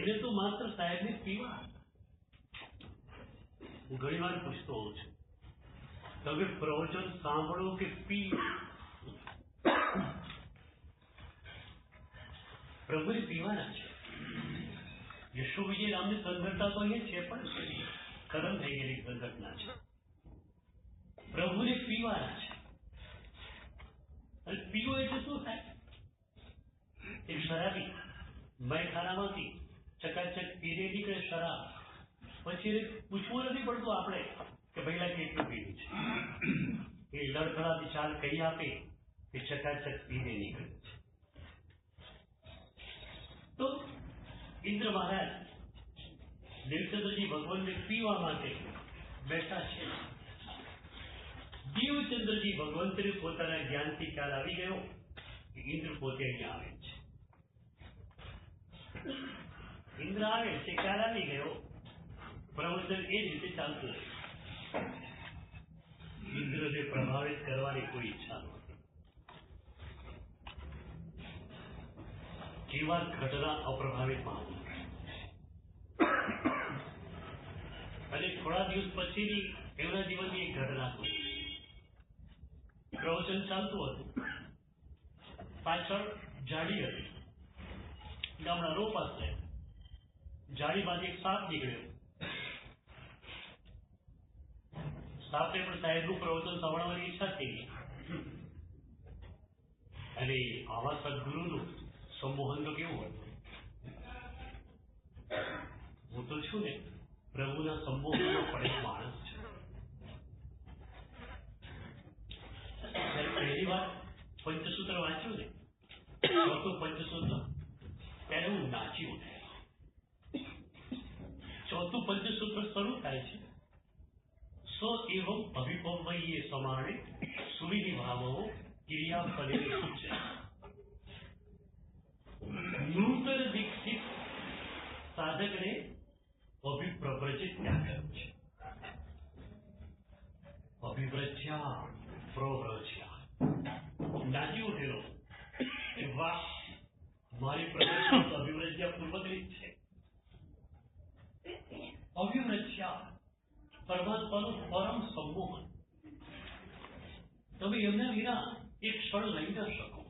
એમને તો માત્ર સાહેબને પીવા. હું ઘણી વાર પૂછતો હોઉં છું, તમે પ્રવચન સાંભળો કે પી? પ્રભુએ પીવાના છે. યશુ વિજય નામની સંઘટના તો અહીંયા છે પણ ખતમ થઈ ગયેલી સંઘટના છે. પ્રભુને પીવાના છે. અને પીવો એટલે શું થાય? એક શરાબી મયખાનામાંથી ચકાચક પીને નીકળે શરાબ, પછી એને પૂછવું નથી પડતું આપણે કે પહેલા કેટલું પીવું છે. એ લડખડાતી ચાલ કહી આપે કે ચકાચક પીને નીકળે છે. તો ઇન્દ્ર મહારાજ દેવચંદ્રજી ભગવાનને પીવા માટે બેઠા છે. દેવચંદ્રજી ભગવંતને પોતાના જ્ઞાનથી ખ્યાલ આવી ગયો કે ઇન્દ્ર પોતે અહીંયા આવે છે. ઇન્દ્ર આવે છે, ખ્યાલ આવી ગયો. પ્રવચન એ રીતે ચાલતું રહ્યું. ઇન્દ્રને પ્રભાવિત કરવાની કોઈ ઈચ્છા નહોતી. કેવા ઘટના અપ્રભાવિત માનવું. અને થોડા દિવસ પછીની એમના જીવનની એક ઘટના હતી. પ્રવચન ચાલતું હતું, પાછળ જાળી હતી, ગામડા રો પાસે જાળીમાંથી એક સાપ નીકળ્યો. સાપને પણ સાહેબનું પ્રવચન સાંભળવાની ઈચ્છા થઈ ગઈ. અને આવા સદગુરુનું સંમોહન તો કેવું હતું? હું તો છું ને પ્રભુના સંમોહનમાં પડેલો માણસ છે. પહેલી વાર પંચસૂત્ર વાંચ્યું ને, ચોથું પંચસૂત્ર, ત્યારે હું નાચી ઉઠાયો. ચોથું પંચસૂત્ર શરૂ થાય છે, સ એવં અભિપવયે સમાણે સુવિધિ ભાવો ક્રિયા ફલે છે. નૂતન દીક્ષિત સાધકને અભિપ્રવ્રજિત ત્યાં કર્યું છે. અભિવ્રજ્યા પ્રવ્રજ્યા, નાચી ઉઠેલો કે વાહ, મારી પ્રવૃત્તિ અભિવ્રજ્યા પૂર્વક છે. અભિવ્રજ્યા પરમાત્માનું પરમ સંમોહન. તમે એમના વિના એક ક્ષણ લઈ ન શકો,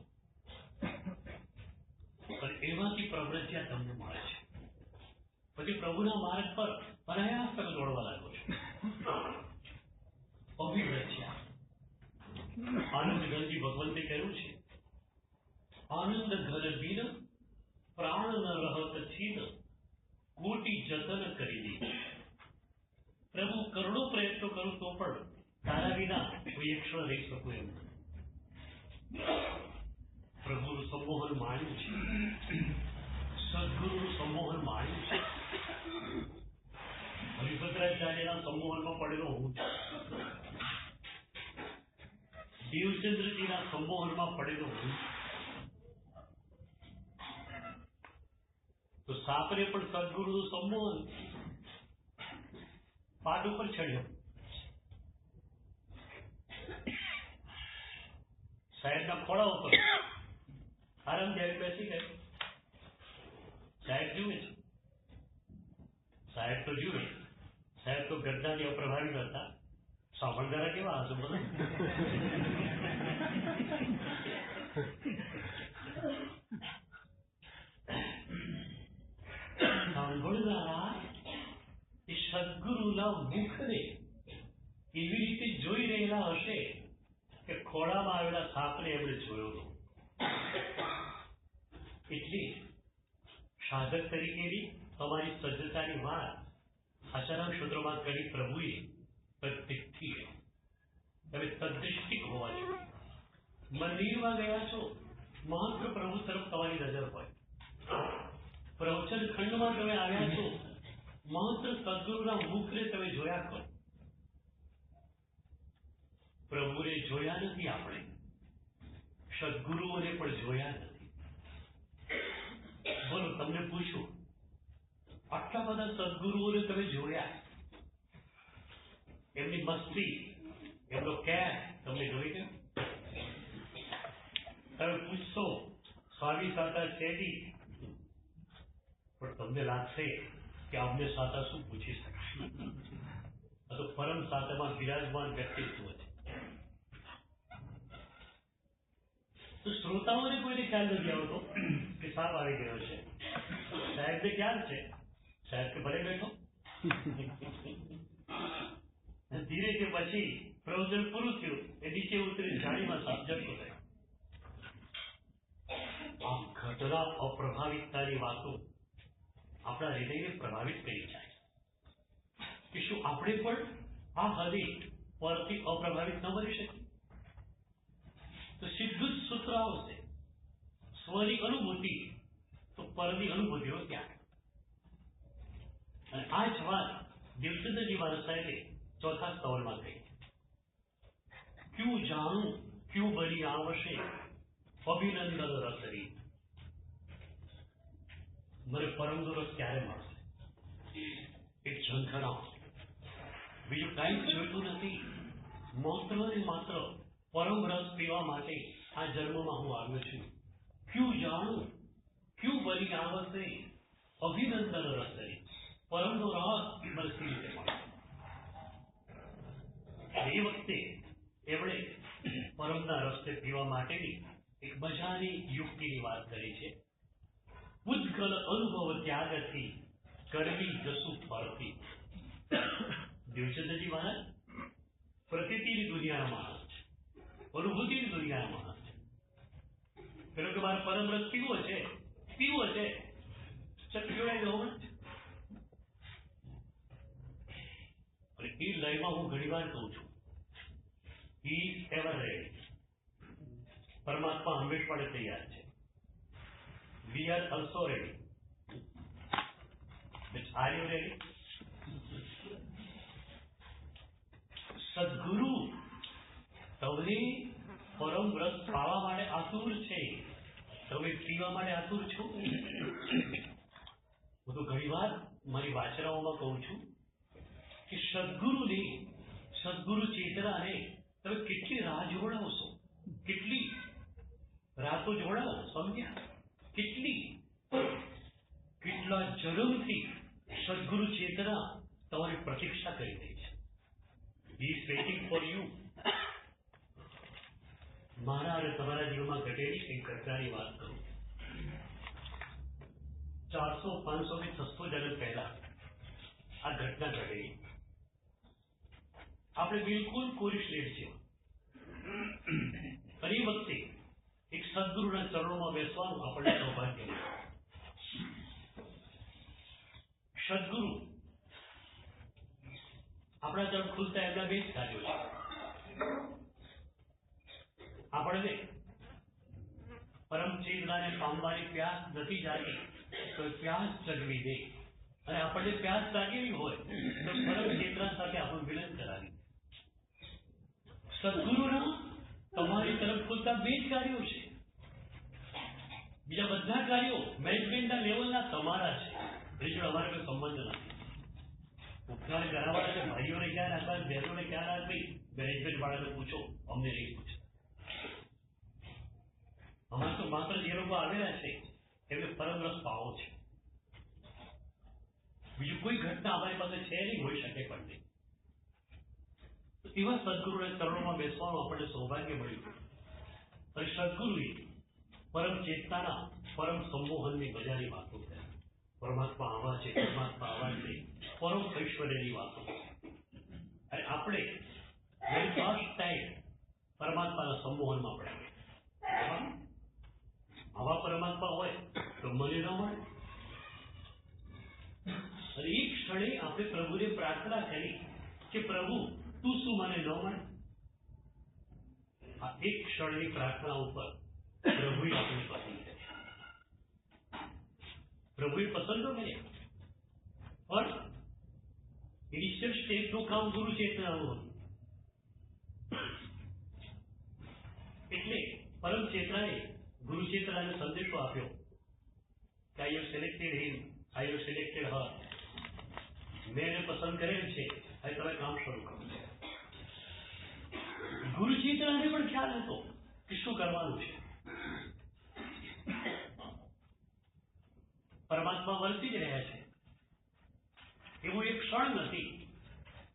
પણ એમાંથી પ્રવ્રજ્યા તમને મળે છે. પછી પ્રભુના માર્ગ પર અનાયાસ તમે દોડવા લાગો છો. અભિવ્રજ્યા. આનંદ ઘનજી ભગવંતે કહ્યું છે, આનંદ ઘન બીન પ્રાણ ન રહત છીન કોટી જતન કરી દી. પ્રભુ કરોડો પ્રયત્નો કરું તો પણ તારા વિના કોઈ એક ક્ષણ રહી શકું એમ નથી. પ્રભુનું સંમોહન માણ્યું છે, સદગુરુનું સંમોહન માણ્યું છે. હરિભદ્રાચાર્યના સંમોહનમાં પડેલો હું છું. દેવચંદ્રજીના સંમોહનમાં પડેલો હું. તો સાપરે પણ સદગુરુનું સંમોહન પાટ ઉપર ચડ્યો. સાહેબના ખોળા ઉપર આરામથી બેસી ગયો. સાહેબ જુએ છે, સાહેબ તો જુએ. સાહેબ તો ગરદાથી અપ્રભાવિત હતા. સાંભળનારા કેવા હશે બોલો. સાંભળનારા એ સદગુરુના મુખને એવી રીતે જોઈ રહેલા હશે કે ખોળામાં આવેલા સાપને એમણે જોયો હતો. એટલી સાધક તરીકેની તમારી સજ્જતાની વાત આચાર્ય સૂત્રોમાં કરી પ્રભુએ પ્રત્યેકથી તમે તદ્દૃષ્ટિક હોવા જોઈએ. મંદિરમાં ગયા છો, માત્ર પ્રભુ તરફ તમારી નજર હોય. પ્રવચન ખંડમાં તમે આવ્યા છો, માત્ર સદગુરુના મુખને તમે જોયા કરો. પ્રભુને જોયા નથી આપણે, સદગુરુઓને પણ જોયા નથી. બોલો, તમને પૂછું, આટલા બધા સદગુરુઓને તમે જોયા, એમની મસ્તી, એમનો કેર તમને જોઈ ગયો? તમે પૂછશો સ્વામી સાતા શેરી, પણ તમને લાગશે કે અમને સાતા શું પૂછી શકાય, આ તો પરમ સાતામાં બિરાજમાન વ્યક્તિત્વ છે. તો શ્રોતાઓને કોઈને ખ્યાલ નથી આવતો કે સાપ આવી ગયો છે. સાહેબને ખ્યાલ છે, સાહેબ કે ભલે બેઠો. ધીરે કે પછી પ્રવચન પૂરું થયું, એ નીચે ઉતરી જાળીમાં સાપ જતો રહ્યો. આ ઘટના અપ્રભાવિતતાની વાતો આપણા હૃદયને પ્રભાવિત કરી જાય કે શું આપણે પણ આ હદે પરથી અપ્રભાવિત ન બની શકીએ? તો સીધું જ સૂત્ર આવશે, સ્વની અનુભૂતિ તો પરની અનુભૂતિનો ત્યાગ. અને આ જ વાત દેવચંદ્રજી મહારાજ સાહેબે ચોથા સ્તવનમાં કહી. ક્યું જાણું ક્યું બની આવશે અભિનંદન રસરી. મને પરમનો રસ ક્યારે મળશે? એક ઝંખના, બીજું કાંઈ જોઈતું નથી. માત્ર ને માત્ર પરમ રસ પીવા માટે આ જન્મમાં હું આવ્યો છું. ક્યું જાણું ક્યું બની આવશે અભિનંદન રસરી. પરમનો રસ મને સી રીતે મળશે? એ વખતે એમણે પરમના રસ્તે પીવા માટેની એક મજાની યુક્તિની વાત કરી છે. ઉદ્ગલ અનુભવ ત્યાગથી કરવી જસુ ફરતી. દેવચંદ્રજી મહારાજ પ્રતીતિની દુનિયાના માણસ છે, અનુભૂતિની દુનિયાના માણસ છે. પેલો કે મારે પરમ રસ પીવો છે, જોડાઈ દો. અને એ લયમાં હું ઘણી વાર કહું છું, હી ઇઝ એવર રેડી. પરમાત્મા હંમેશ માટે તૈયાર છે. We are also ready. But are you ready? સદગુરુ તમને પરમ રસ પાવા માટે આતુર છે, તમે પીવા માટે આતુર છો? હું તો ઘણી વાર મારી વાચનાઓમાં કહું છું કે સદગુરુ ચેતનાને તમે કેટલી રાહ જોડાવશો, કેટલી રાતો જોડાવો, સમજ્યા? કેટલા જન્મથી સદગુરુ ચેતના તમારી પ્રતીક્ષા કરી રહી છે. He is waiting for you. મારા અને તમારા જીવનમાં ઘટેલી એક ઘટનાની વાત કરું. 400, 500 કે 600 જન્મ પહેલા આ ઘટના ઘટેલી. આપણે બિલકુલ કોરી શ્રેષ્ઠ છે. અને એ વખતે એક સદગુરુના ચરણોમાં બેસવાનું આપણને સૌભાગ્ય મળ્યું. સદગુરુ આપણા તરફ ખુલતા એમના બે જ કાર્યો છે. આપણને પરમ ચેતનાને પામવાની પ્યાસ નથી જાગી તો પ્યાસ જગવી દે, અને આપણને પ્યાસ જાગેલી હોય તો પરમ ચેતના સાથે આપણું વિલન કરાવી. સદગુરુના તમારી તરફ ખુલતા બે જ કાર્યો છે. બીજા બધા કાર્યો મેનેજમેન્ટના લેવલના તમારા છે, એની જોડે અમારે કોઈ સંબંધ નથી. ઉપકાર કરાવવાના છે, ભાઈઓને ક્યાં રાખવા, બહેનોને ક્યાં રાખવી, મેનેજમેન્ટ વાળાને પૂછો, અમને નહીં પૂછો. અમારે તો માત્ર જે લોકો આવેલા છે એમને પરમ રસ પાવો છે. બીજું કોઈ ઘટના અમારી પાસે છે નહીં, હોઈ શકે પણ નહીં. તો એવા સદગુરુના ચરણોમાં બેસવાનું આપણને સૌભાગ્ય મળ્યું. અને સદગુરુએ પરમ ચેતનાના પરમ સંમોહનની મજાની વાતો કરી. પરમાત્મા આવા છે, પરમાત્મા આવા છે, પરમ ઐશ્વર્યની વાતો. અને આપણે વેરી ફર્સ્ટ ટાઈમ પરમાત્માના સંમોહનમાં પડ્યા. આવા પરમાત્મા હોય તો મને ન મળે. અને એ ક્ષણે આપણે પ્રભુને પ્રાર્થના કરી કે પ્રભુ તું શું મને ન મળે? આ એક ક્ષણની પ્રાર્થના ઉપર પ્રભુએ આપણે પસંદ કર્યા. પ્રભુએ પસંદ ન કર્યા, પણ ઇનિશિયલ સ્ટેજનું કામ ગુરુ ચેતનાનું હતું. એટલે પરમ ચેતનાએ ગુરુ ચેતનાને સંદેશો આપ્યો કે I have selected him, I have selected her. મેં એને પસંદ કરેલ છે, હવે તમે કામ શરૂ કરો. ગુરુ ચેતનાને પણ ખ્યાલ હતો કે શું કરવાનું છે. પરમાત્મા વરસી જ રહ્યા છે. એવું એક ક્ષણ નથી,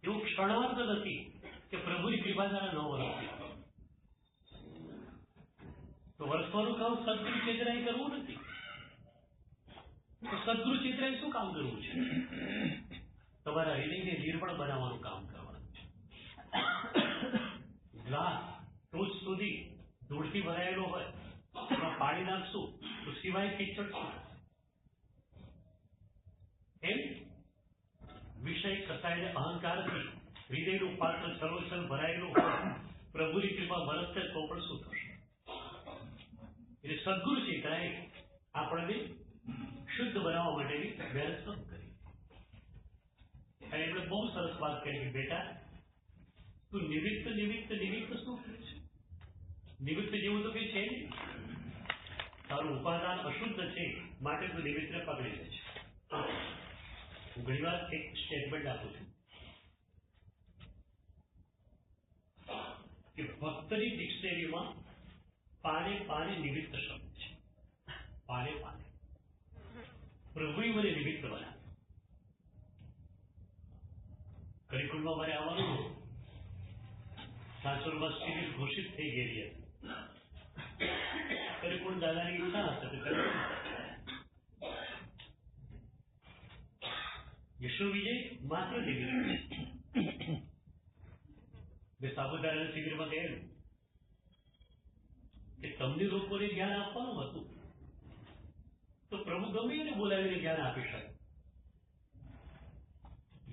એવું ક્ષણાર્થ નથી કે પ્રભુની કૃપા દ્વારા ન વરસતી. તો વરસવાનું કામ સદગુરુ ચેતનાએ કરવું નથી. તો સદગુરુ ચેતનાએ શું કામ કરવું છે? તમારા હૃદયને નિર્મળ બનાવવાનું કામ કરવાનું છે. ગ્લાસ ટોચ સુધી ધૂળથી ભરાયેલો હોય, એમાં પાણી નાખશું તો સિવાય કીચડ શું? એમ વિષય કસાઈને અહંકારથી હૃદયનું પાત્ર છલોછલ ભરાયેલું હોય, પ્રભુની કૃપા વરસશે તો પણ શું થશે? એટલે સદગુરુ ચેતનાએ આપણને શુદ્ધ બનાવવા માટેની મહેનત શરૂ કરી. અને એમણે બહુ સરસ વાત કરી કે બેટા, તું નિમિત્ત નિમિત્ત નિમિત્ત શું કરે છે? નિમિત્ત જેવું તો કઈ છે નહીં. તારું ઉપાદાન અશુદ્ધ છે, માટે તું નિમિત્તને પકડી લે છે. હું ઘણી વાર એક સ્ટેટમેન્ટ આપું છું કે ભક્તની ડિક્શનરીમાં પાને પાને નિમિત્ત શબ્દ છે. પાને પાને પ્રભુએ મને નિમિત્ત બનાવ્યો. કરિકુલમાં મારે આવવાનું હતું. સાસુરમાં શિબિર ઘોષિત થઈ ગયેલી હતી. કરિકુલ દાદાની ઈચ્છા હશે તો યશુ વિજય માત્ર નિમિત્ત. મેં સાબુતારાના શિબિરમાં કહેલું કે તમને લોકોને જ્ઞાન આપવાનું હતું તો પ્રભુ ગમે એને બોલાવીને જ્ઞાન આપી શકે.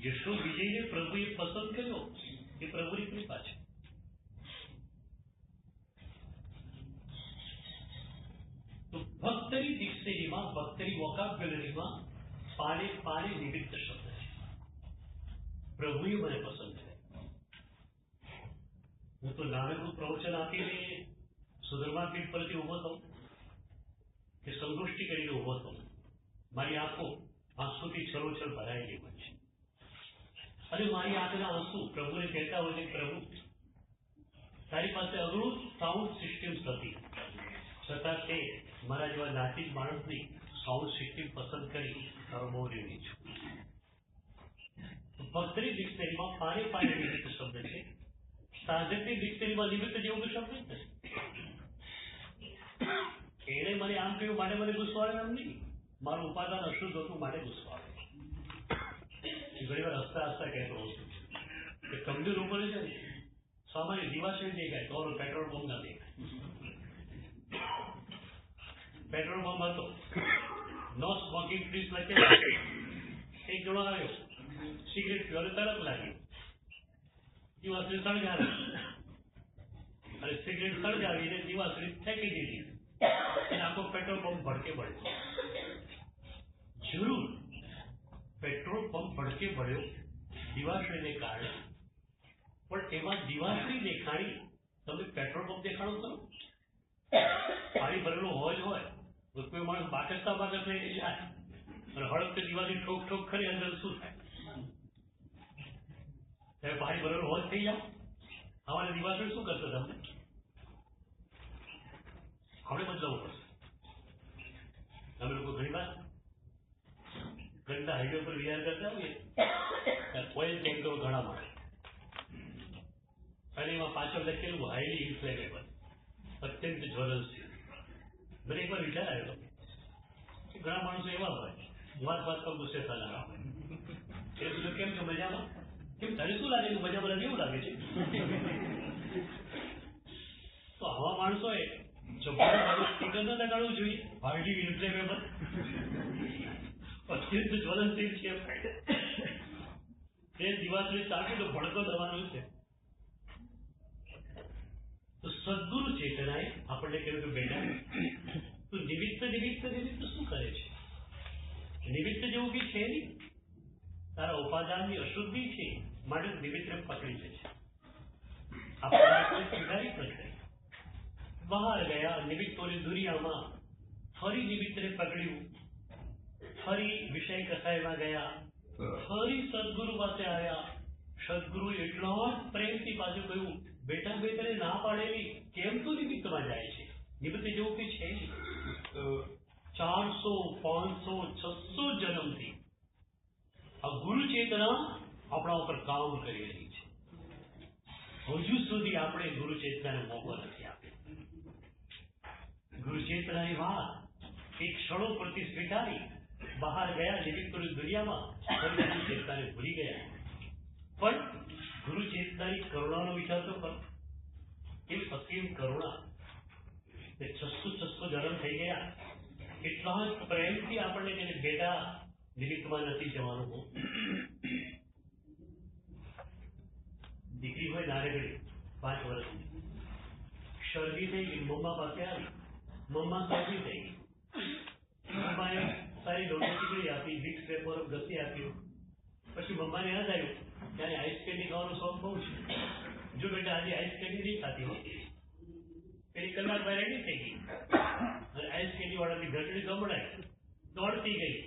યશુ વિજયને પ્રભુએ પસંદ કર્યો એ પ્રભુની કૃપા છે. તો ભક્તની ડિક્શનરીમાં, ભક્તની વોકાબ્યુલરીમાં પાને પાને નિમિત્ત શબ્દ છે. પ્રભુએ મને પસંદ કર્યો. હું તો નાનકડું પ્રવચન આપીને સુધર્મા પીઠ પરથી ઉભો થઉં કે સંગોષ્ઠી કરીને ઉભો થઉં, મારી આંખો આંસુથી છલોછલ ભરાયેલી હોય છે. અને મારી આંખના આંસુ પ્રભુને કહેતા હોય છે, પ્રભુ તારી પાસે અઘરું સાઉન્ડ સિસ્ટમ હતી, છતાં તે મારા જેવા નાચિત માણસની સાઉન્ડ સિસ્ટમ પસંદ કરી તારો બહુ ઋણી છું. ભક્તની ડિક્શનરીમાં પાને પાને નિમિત્ત શબ્દ છે. સાધકની ડિક્શનરીમાં નિમિત્ત જેવું તો શબ્દ જ નથી. એને મને આમ કહ્યું માટે મને ગુસ્સો આવે એમ નહીં. મારું ઉપાદાન અશુદ્ધ હતું માટે ગુસ્સો આવે. ઘણી વાર હસતા હસતા કહેતો હોઉં છું કે કમજોર ઉપર છે ને સામાન્ય દિવાસળી દેખાય તો પેટ્રોલ પંપ ના દેખાય. પેટ્રોલ પંપ હતો, નો સ્મોકિંગ પ્લીઝ લખેલું. એક જણો આવ્યો, સિગરેટ પીવાનો તરત લાગ્યો, દિવાસળી સળગાવી અને સિગરેટ સળગાવીને દિવાસળી ફેંકી દીધી અને આખો પેટ્રોલ પંપ ભડકે પડ્યો. જરૂર પેટ્રોલ પંપ ભડકે પડ્યો દિવાસળીને કારણે, પણ એમાં દિવાસળી દેખાડી તમે પેટ્રોલ પંપ દેખાડો કરો? પાણી ભરેલું હોય જ હોય તો કોઈ માણસ બાકસતા બાકસ લઈને જાય અને હળક દિવાળી ઠોક ઠોક ખરી અંદર શું થાય? તમે પાણી ભરેલું હોય થઈ જાવ. અમારે દિવાસળી શું કરશે? તમને આપણે બદલાવવું પડશે. અમે લોકો ઘણી વાર ઘણા હાઈવે પર વિચાર કરતા હોઈએ ઓઇલ ટેન્કરો ઘણા મળે અને એમાં પાછળ લખેલું હાઈલી ઇન્ફ્લેમેબલ, અત્યંત જ્વલનશીલ. મને એકવાર વિચાર આવ્યો કે ઘણા માણસો એવા હોય વાત વાત પર ગુસ્સે થનારા હોય. એ બધું કેમ છો મજામાં? કેમ તને શું લાગે છે? મજામાં એવું લાગે છે. તો આવા માણસોએ સ્પીકર ન લગાડવું જોઈએ. હાઈલી ઇન્ફ્લેમેબલ, અત્યંત જ્વલનશીલ છે. તે દિવાસળી ચાલશે તો ભડકો થવાનું છે. તો સદગુરુ ચેતનાએ આપણને કહ્યું કે બેટા તું નિમિત્ત નિમિત્ત નિમિત્ત શું કરે છે? નિમિત્ત જેવું બી છે નહીં. તારા ઉપાદાનની અશુદ્ધિ છે માટે નિમિત્તને પકડી લે છે. આપણે સુધારી પડશે. બહાર ગયા નિમિત્તોની દુનિયામાં ફરી નિમિત્તને પકડ્યું, ફરી વિષય કસાયમાં ગયા, ફરી સદગુરુ પાસે આવ્યા. સદગુરુ એટલા જ પ્રેમથી પાછું કહ્યું, બેટા મેં તને ના પાડેલી, કેમ તું નિમિત્તમાં જાય છે? નિમિત્ત જેવું કઈ છે નહીં. 400, 500, 600 જન્મથી આ ગુરુ ચેતના આપણા ઉપર કામ કરી રહી છે. હજુ સુધી આપણે ગુરુ ચેતનાને મોકો નથી આપ્યો. ગુરુ ચેતનાની વાત એક ક્ષણો પ્રતિ સ્વીકારી બહાર ગયા નિમિત્તોની દુનિયામાં ગુરુ ચેતનાને ભૂલી ગયા. પણ ગુરુ ચેતનાની કરુણાનો વિચાર તો કરો. કેવી અસીમ કરુણા. 600 જન્મ થઈ ગયા. એટલા જ પ્રેમથી આપણને તેને બેટા નિમિત્તમાં નથી જવાનું. દીકરી હોય નાનકડી 5 વર્ષની શરદી થઈ ગઈ, મમ્મા પાસે આવી. મમ્મા શરદી થઈ ગઈ. મમ્માએ સારી રોટી ખીચડી આપી, વિક્સ પેપર ઘસી આપ્યું. પછી મમ્માને યાદ આવ્યું ત્યારે આઈસ કેન્ડી ખાવાનો શોખ બહુ છે. જો બેટા આજે આઈસ કેન્ડી નહીં ખાતી હોય, પેલી કલાક બાર રેડી થઈ ગઈ અને આઈસ કેન્ડી વાળાની ઘંટડી ગમડાઈ, દોડતી ગઈ,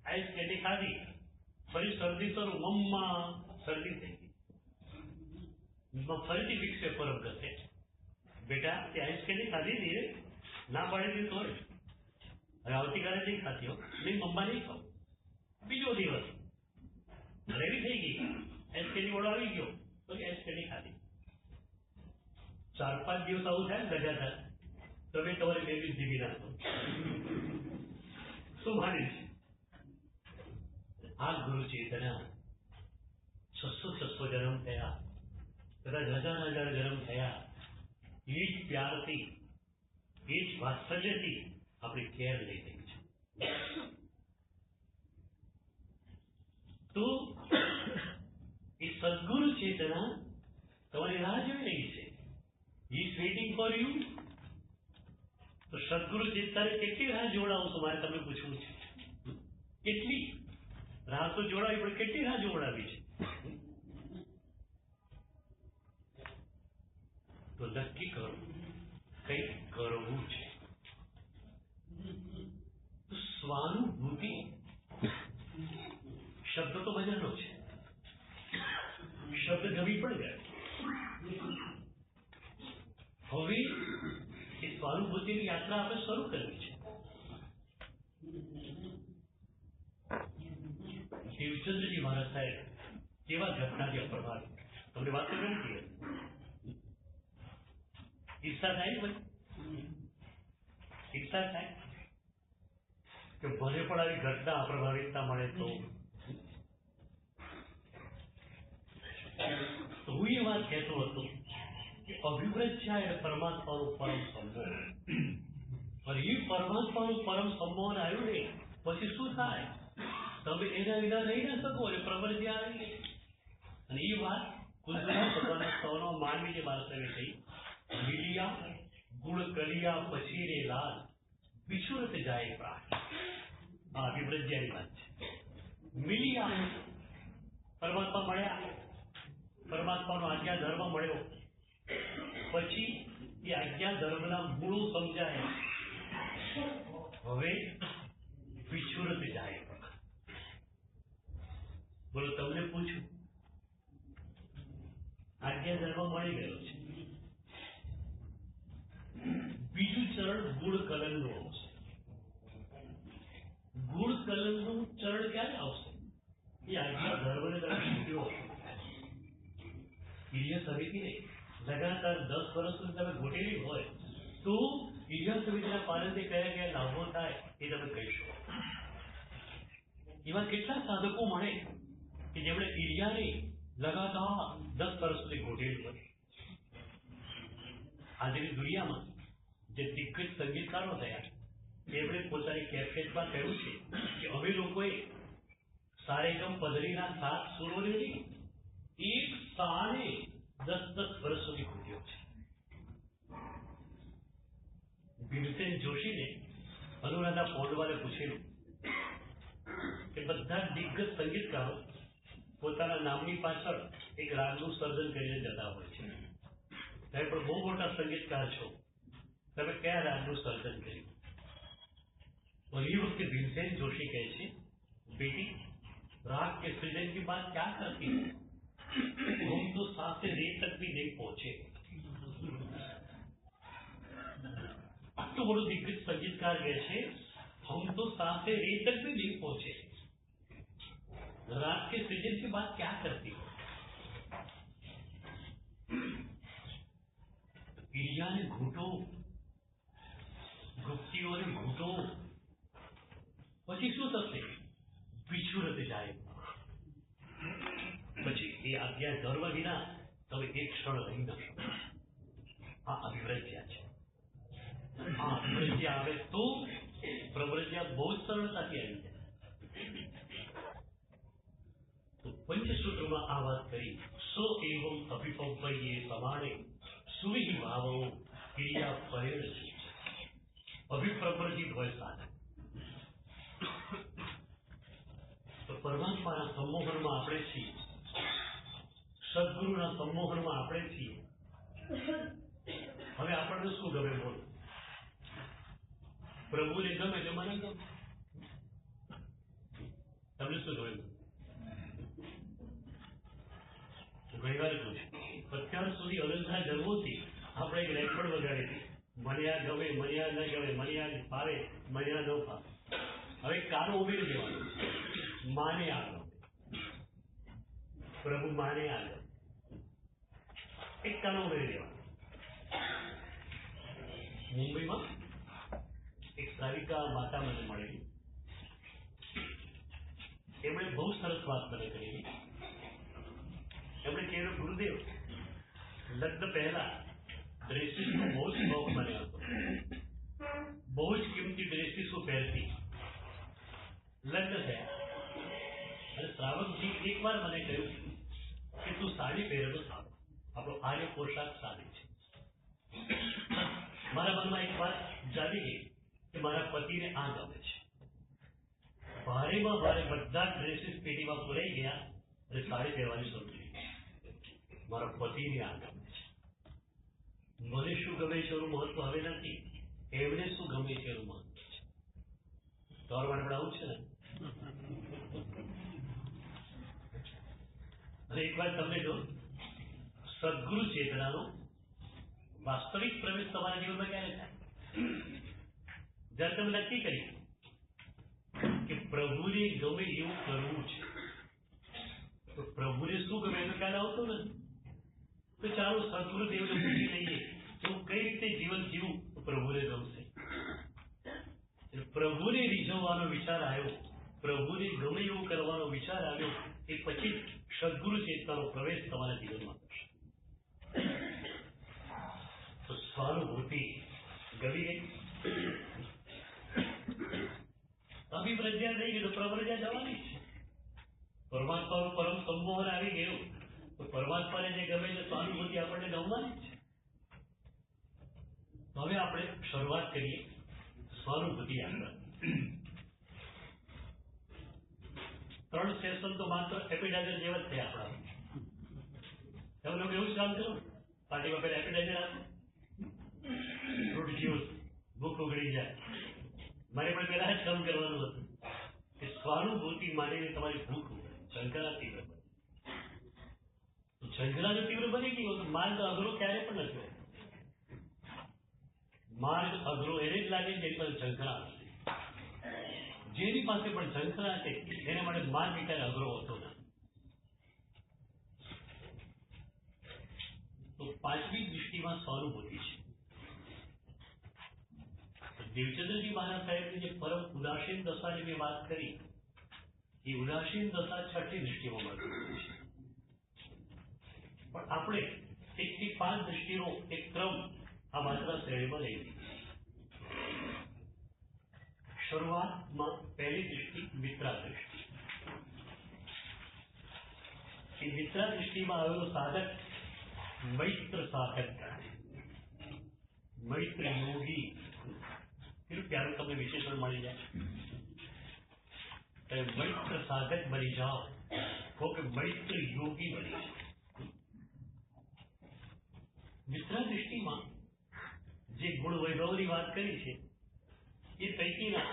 આઈસ કેન્ડી ખાધી. ફરી શરદી શરૂ, મમ્મા શરદી થઈ ગઈ. ફરીથી વિક્સ પેપર ઘસે. બેટા તે આઈસ કેન્ડી ખાધી નહીં રે, ના પાડી દીધું તો હવે આવતીકાલે નહીં ખાતી હો. નહીં મમ્મા નહીં ખાવ. બીજો દિવસ રેડી થઈ ગઈ, આઈસ કેન્ડી વાળો આવી ગયો તો આઈસ કેન્ડી ખાધી. 4-5 દિવસ આવું થાય ને લગાતાર, તમે તમારી બેબી જીવી નાખો. શું માની છે આ ગુરુ ચેતના? 600 જન્મ થયા, કદાચ હજાર જન્મ થયા. એ જ પ્યારથી, એ જ વાત્સલ્યથી આપણી કેર લઈ રહી છે. તો એ સદગુરુ ચેતના તમારી રાહ જોઈ રહી છે. He is waiting for you. તો સદગુરુ ચેતનાને કેટલી રાહ જોડાવું? મારે તમને પૂછવું છે. કેટલી રાહ તો જોડાવી, પણ કેટલી રાહ જોડાવી છે? તો નક્કી કરો કંઈક કરવું છે. સ્વાનુભૂતિ શબ્દ તો મજાનો છે, શબ્દ ગમી પણ ગયા. હવે એ સ્વાનુભૂતિની યાત્રા આપણે શરૂ કરવી છે. દેવચંદ્રજી મહારાજ સાહેબ કેવા ઘટનાથી અપ્રભાવિત, તમને વાત તો ગમતી હતી. ઈચ્છા થાય ભાઈ, ઈચ્છા થાય કે ભલે પણ આવી ઘટના અપ્રભાવિતતા મળે તો હું એ વાત કહેતો હતો કે અભિવ્રજ્યા એટલે પરમાત્માનું પરમ સંબોધન. પણ એ પરમાત્માનું પરમ સંબોધન આવ્યું ને પછી શું થાય? તમે એના વિના રહી ના શકો અને પ્રવૃત્તિ આવી. અને એ વાત કુલના સૌનો માનવી જે માણસને થઈ, મિલિયા ગુણ કલિયા પછી રે લાલ વિછુરત જાય પ્રાણ. આ અભિવ્રજ્યાની વાત છે. મિલિયા પરમાત્મા મળ્યા, પરમાત્માનો આજ્ઞા ધર્મ મળ્યો, પછી એ આજ્ઞા ધર્મના મૂળો સમજાય. હવે વિછુરત જાય. બોલો તમને પૂછું, આજ્ઞા ધર્મ મળી ગયો છે, બીજું ચરણ ગુણ કલનનું આવશે. ગુણ કલનનું ચરણ ક્યારે આવશે? એ આજ્ઞા ધર્મને તમે શીખ્યો. ઈર્ય સમિતિને લગાતાર 10 વર્ષ સુધી તમે ગોઠેલી હોય તો ઈર્ય સમિતિના પાલનથી કયા કયા લાભો થાય એ તમે કહીશો. એવા કેટલા સાધકો મળે કે જેમણે ઈર્યાને લગાતાર 10 વર્ષ સુધી ગોઠેલી હોય. આજની દુનિયામાં જે દિગ્ગજ સંગીતકારો થયા તેમણે પોતાની કેફેટમાં કહ્યું છે કે અમે લોકોએ સારેગમ પધરીના 7 સુરોને એક સાને 10 વર્ષ સુધી ગોઠ્યો છે. ભીમસેન જોશીને અનુરાધા પૌડવાલે પૂછેલું કે બધા દિગ્ગજ સંગીતકારો પોતાના નામની પાછળ એક રાગનું સર્જન કરીને જતા હોય છે. તમે પણ બહુ મોટા સંગીતકાર છો, તમે કયા રાગનું સર્જન કર્યું? और ये वक्त भीमसेन जोशी कहे छे, बेटी राग के सृजन की बात क्या करती है, हम तो सांस से रेत तक भी नहीं पहुंचे. આટલો બધો દિગ્ગજ સંગીતકાર કહે છે हम तो साफे रे तक भी नहीं पहुंचे, रात के सृजन की बात क्या करती हो? ઈડિયાને ઘૂંટો, ગુપ્તીઓને ઘૂંટો, પછી શું થશે? વિછુરત જાય. પછી એ આજ્ઞા ધર્મ વિના તમે એક ક્ષણ રહી ન શકો. આ અભિવ્રજ્યા છે. આ અભિવ્રજ્યા આવે તો પ્રવ્રજ્યા બહુ જ સરળતાથી આવી જાય. તો પંચસૂત્રમાં આ વાત કરી. સો એવમ અભિપવ્યે પ્રમાણે સુવિહિ ભાવો ક્રિયા પરેણ અભિપ્રવર્જિત હોય સાધન. તો પરમાત્માના સંમોહનમાં આપણે છીએ, સદગુરુના સંમોહનમાં આપણે છીએ. હવે આપણને શું ગમે? બોલો. પ્રભુને ગમે એટલે મને ગમે. તમને શું ગમે? ઘણી વાર પૂછ્યું, અત્યાર સુધી અનંતના જન્મોથી આપણે એક રેકોર્ડ વગાડી હતી, મને આ ગમે, મને આ ન ગમે, મને આ ફાવે, મને આ ન ફાવે. હવે કાનો ઉમેરી દેવાનો, માને આ ગમે, પ્રભુ માને આ ગમે, એક કાનો ઉમેરી દેવાનો. મુંબઈમાં એક સારિકા માતા મને મળેલી, એમણે બહુ સરસ વાત મને કરેલી. એમણે કહ્યું, ગુરુદેવ, લગ્ન પહેલા ડ્રેસીસનો બહુ જ શોખ મને હતો, બહુ જ કિંમતી ડ્રેસીસો પહેરતી. લગ્ન થયા અને શ્રાવકજી એકવાર મને કહ્યું કે તું સાડી પહેરે તો સારું, આપણો આર્ય પોશાક સાડી છે. મારા મનમાં એક વાત જાગી ગઈ કે મારા પતિને આ ગમે છે. ભારેમાં ભારે બધા ડ્રેસીસ પેટીમાં પુરાઈ ગયા અને સાડી પહેરવાની શરૂ થઈ. મારા પતિને આ ગમે છે. મને શું ગમે છે એનું મહત્વ હવે નથી, એમને શું ગમે છે એનું મહત્વ છે. તમારા માટે આવું છે ને? અને એક વાત તમને કહું, સદગુરુ ચેતનાનો વાસ્તવિક પ્રવેશ તમારા જીવનમાં ક્યારે થાય? જ્યારે તમે નક્કી કરી કે પ્રભુને ગમે એવું કરવું છે. તો પ્રભુને શું ગમે એનો ખ્યાલ આવતો નથી. તો ચાલો સદગુરુદેવને પૂછી લઈએ કે હું કઈ રીતે જીવન જીવું તો પ્રભુને ગમશે. પ્રભુને રીઝવવાનો વિચાર આવ્યો, પ્રભુને ગમે એવું કરવાનો વિચાર આવ્યો, એ પછી સદગુરુ ચેતનાનો પ્રવેશ તમારા જીવનમાં થશે. તો સ્વાનુભૂતિ ગમી ગઈ, અભિપ્રજ્ઞા થઈ ગઈ તો પ્રવ્રજ્ઞા જવાની છે. પરમાત્માનું પરમ સંમોહન આવી ગયું તો પરમાત્માને જે ગમે છે સ્વાનુભૂતિ આપણને ગમવાની છે. હવે આપણે શરૂઆત કરીએ સ્વાનુભૂતિ યાત્રા. 3 સેશન તો માત્ર એપિડાઇઝર જેવા જ થયા આપણા. તમે લોકો એવું જ કામ કરો, પાર્ટીમાં પહેલા એપિડાઇઝર આપો, ફ્રૂટ જ્યુસ, ભૂખ ઉગડી જાય. મારે પણ પહેલા જ કામ કરવાનું હતું કે સ્વાનુભૂતિ માટેની તમારી ભૂખ ઉગડે, ઝંખના તીવ્ર બને. ઝંખના જો તીવ્ર બની ગઈ હોય તો માર્ગ અઘરો ક્યારે પણ નથી હોતો. માર્ગ અઘરો એને જ લાગે જેની પાસે ઝંખના હશે. જેની પાસે પણ ઝંખના છે એના માટે માર્ગ ક્યારે અઘરો હોતો નથી. તો 5મી દૃષ્ટિમાં સ્વાનુભૂતિ છે. દેવચંદ્રજી મહારાજ સાહેબની જે પરમ ઉદાસીન દશાની મેં વાત કરી, એ ઉદાસીન દશા 6ઠી દૃષ્ટિમાં મળતી છે. પણ આપણે 1 થી 5 દૃષ્ટિનો એક ક્રમ આ માત્ર શ્રેણીમાં લઈ લીધી. શરૂઆતમાં પહેલી દૃષ્ટિ મિત્રા દૃષ્ટિ. એ મિત્રા દૃષ્ટિમાં આવેલો સાધક મૈત્ર સાધક ગણાય. મૈત્ર યોગી કેટલું પ્યારું તમને વિશેષણ મળી જાય. મૈત્ર સાધક બની જાઓ તો કે મૈત્ર યોગી બની જાઓ. મિત્રા દૃષ્ટિમાં જે ગુણ વૈભવની વાત કરી છે એ પૈકીના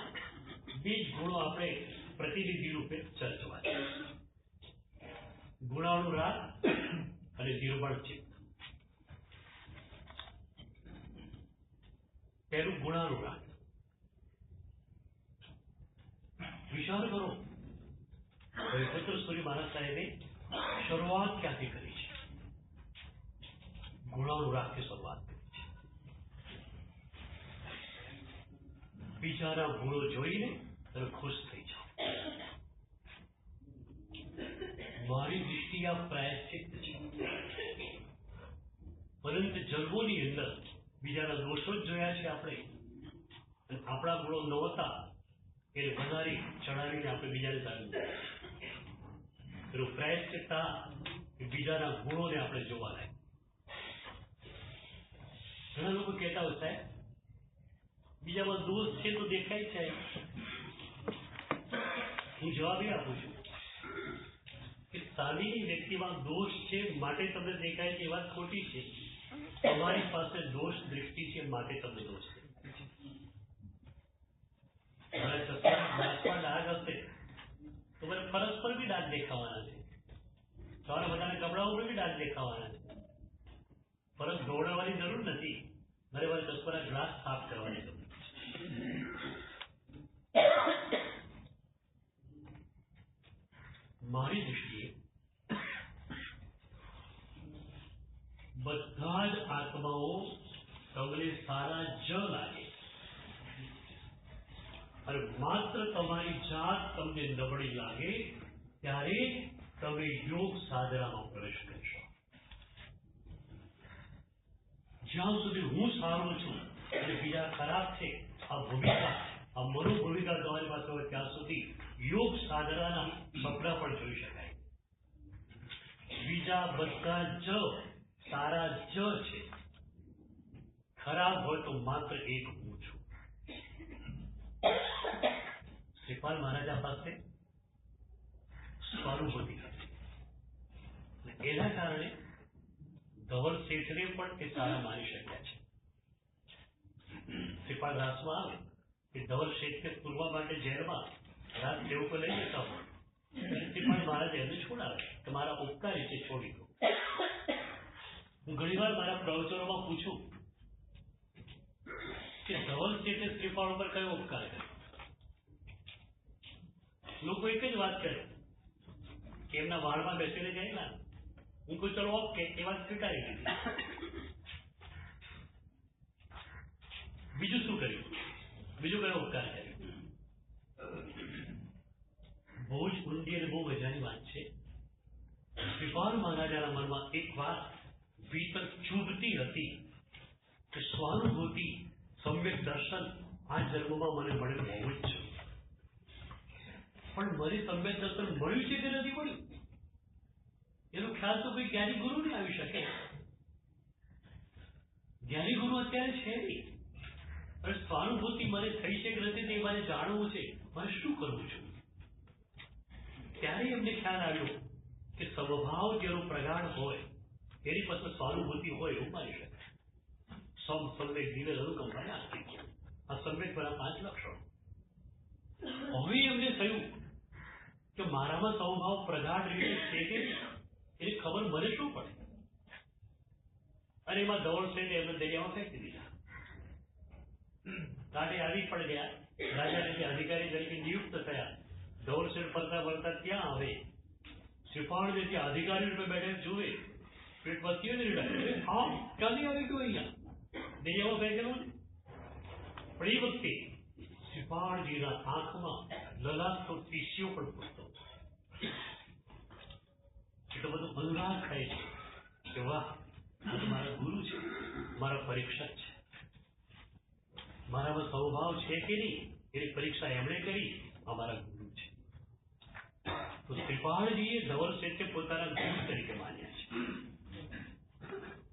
2 ગુણો આપણે પ્રતિનિધિ રૂપે ચર્ચવા છે. ગુણાનુરાગ અને નિર્મળ ચિત્ત. પહેલું ગુણાનુરાગ. વિચાર કરો, વૈભત્ર સૂર્ય મહારાજ સાહેબે શરૂઆત ક્યાંથી કરી છે? ગુણાનુરાગથી શરૂઆત કરી છે. બીજાના ગુણો જોઈને તમે ખુશ થઈ જાઓ. મારી દૃષ્ટિ આ પ્રાયશ્ચિત છે, પરંતુ જન્મોની અંદર બીજાના દોષો જ જોયા છે આપણે, અને આપણા ગુણો નહોતા એને વધારી ચડાવીને આપણે બીજાને સારું એનું પ્રાયશ્ચિતતા કે બીજાના ગુણોને આપણે જોવા લાગે. ઘણા લોકો કહેતા હોય સાહેબ બીજામાં દોષ છે તો દેખાય છે. હું જવાબ એ આપું છું કે સામેની વ્યક્તિમાં દોષ છે માટે તમને દેખાય છે એ વાત ખોટી છે. તમારી પાસે દોષ દૃષ્ટિ છે માટે તમને દોષ છે. ગ્લાસમાં ડાઘ હશે તો મને ફરસ પર બી ડાઘ દેખાવાના છે, તમારા બધાના કપડા ઉપર બી ડાઘ દેખાવાના છે. ફરસ દોડાવવાની જરૂર નથી, મારે ચશ્માના ગ્લાસ સાફ કરવાની જરૂર. મારી દૃષ્ટિએ બધા જ આત્માઓ તમને સારા જ લાગે અને માત્ર તમારી જાત તમને નબળી લાગે ત્યારે તમે યોગ સાધનામાં પ્રવેશ કરશો. જ્યાં સુધી હું સારો છું અને બીજા ખરાબ છે, આ ભૂમિકા આ મનોભૂમિકા તમારી પાસે હોય ત્યાં સુધી યોગ સાધનાના સપના પણ જોઈ શકાય. બીજા બધા જ સારા જ છે, ખરાબ હોય તો માત્ર એક હું છું. શ્રીપાલ મહારાજા પાસે સ્વાનુભૂતિ હતી, એના કારણે ધવલ શેઠને પણ તે સારા માની શક્યા છે. શ્રીપાલ રાસમાં આવે કે ધવલ શેઠને પૂરવા માટે જેલમાં રાત સેવકો લઈ જતા હોય, શ્રીપાલ મહારાજ એમને છોડાવે કે મારા ઉપકારી છે, છોડી દો. હું ઘણી વાર મારા પ્રવચનોમાં પૂછું કે ધવલ શેઠે શ્રીપાલ ઉપર કયો ઉપકાર કર્યો? લોકો એક જ વાત કરે કે એમના વાળમાં બેસીને જાય ના. હું કોઈ ચલો ઓકે એ વાત સ્વીકારી લીધી. બીજું શું કર્યું? બીજું કયો ઉપકાર કર્યો? બહુ જ ઊંડી અને બહુ મજાની વાત છે. શ્રીપાલ મહારાજાના મનમાં એક વાત ભીતર ચૂભતી હતી કે સ્વાનુભૂતિ સમ્યક દર્શન આ જન્મમાં મને મળેલું હોવું જ છે, પણ મને સમ્યક દર્શન મળ્યું છે કે નથી મળ્યું એનો ખ્યાલ તો કોઈ જ્ઞાની ગુરુ નહીં આવી શકે. જ્ઞાની ગુરુ અત્યારે છે નહીં, અને સ્વાનુભૂતિ મને થઈ છે કે નથી તે મારે જાણવું છે, મારે શું કરવું છે. ત્યારે એમને ખ્યાલ આવ્યો કે સ્વભાવ જેનો પ્રગાઢ હોય એની પાસે સ્વાનુભૂતિ હોય એવું માની શકાય. સમ્યક દિવ્ય અનુકંપાને આસ્તિક્ય, આ સમ્યક બના 5 લક્ષણો. હવે એમને થયું કે મારામાં સ્વભાવ પ્રગાઢ રીતે છે કે એની ખબર મને શું પડે. અને એમાં ધવલ શેઠે એમને દરિયામાં ફેંકી દીધા. કાંઠે આવી પણ ગયા. રાજાને અધિકારી તરીકે નિયુક્ત થયા. ધવલ શેઠ ફરતા ફરતા ત્યાં આવે. શ્રીપાળ જે અધિકારી રૂપે બેઠે જુએ, પેટ વસ્તીઓ જ રીડાય. હા ક્યાંથી આવી ગયું અહીંયા? દરિયામાં ફેંકેલું છે. પણ એ વખતે શ્રીપાળજીના આંખમાં લલાટતો શિષ્યો પણ પૂછતો એટલો બધો અનુરાગ થાય છે કે વાહ, આ તો મારા ગુરુ છે, મારા પરીક્ષક છે. મારામાં સ્વભાવ છે કે નહીં એની પરીક્ષા એમણે કરી, અમારા ગુરુ છે. તો શ્રીપાળજીએ ધવલ શેઠને પોતાના ગુરુ તરીકે માન્યા છે.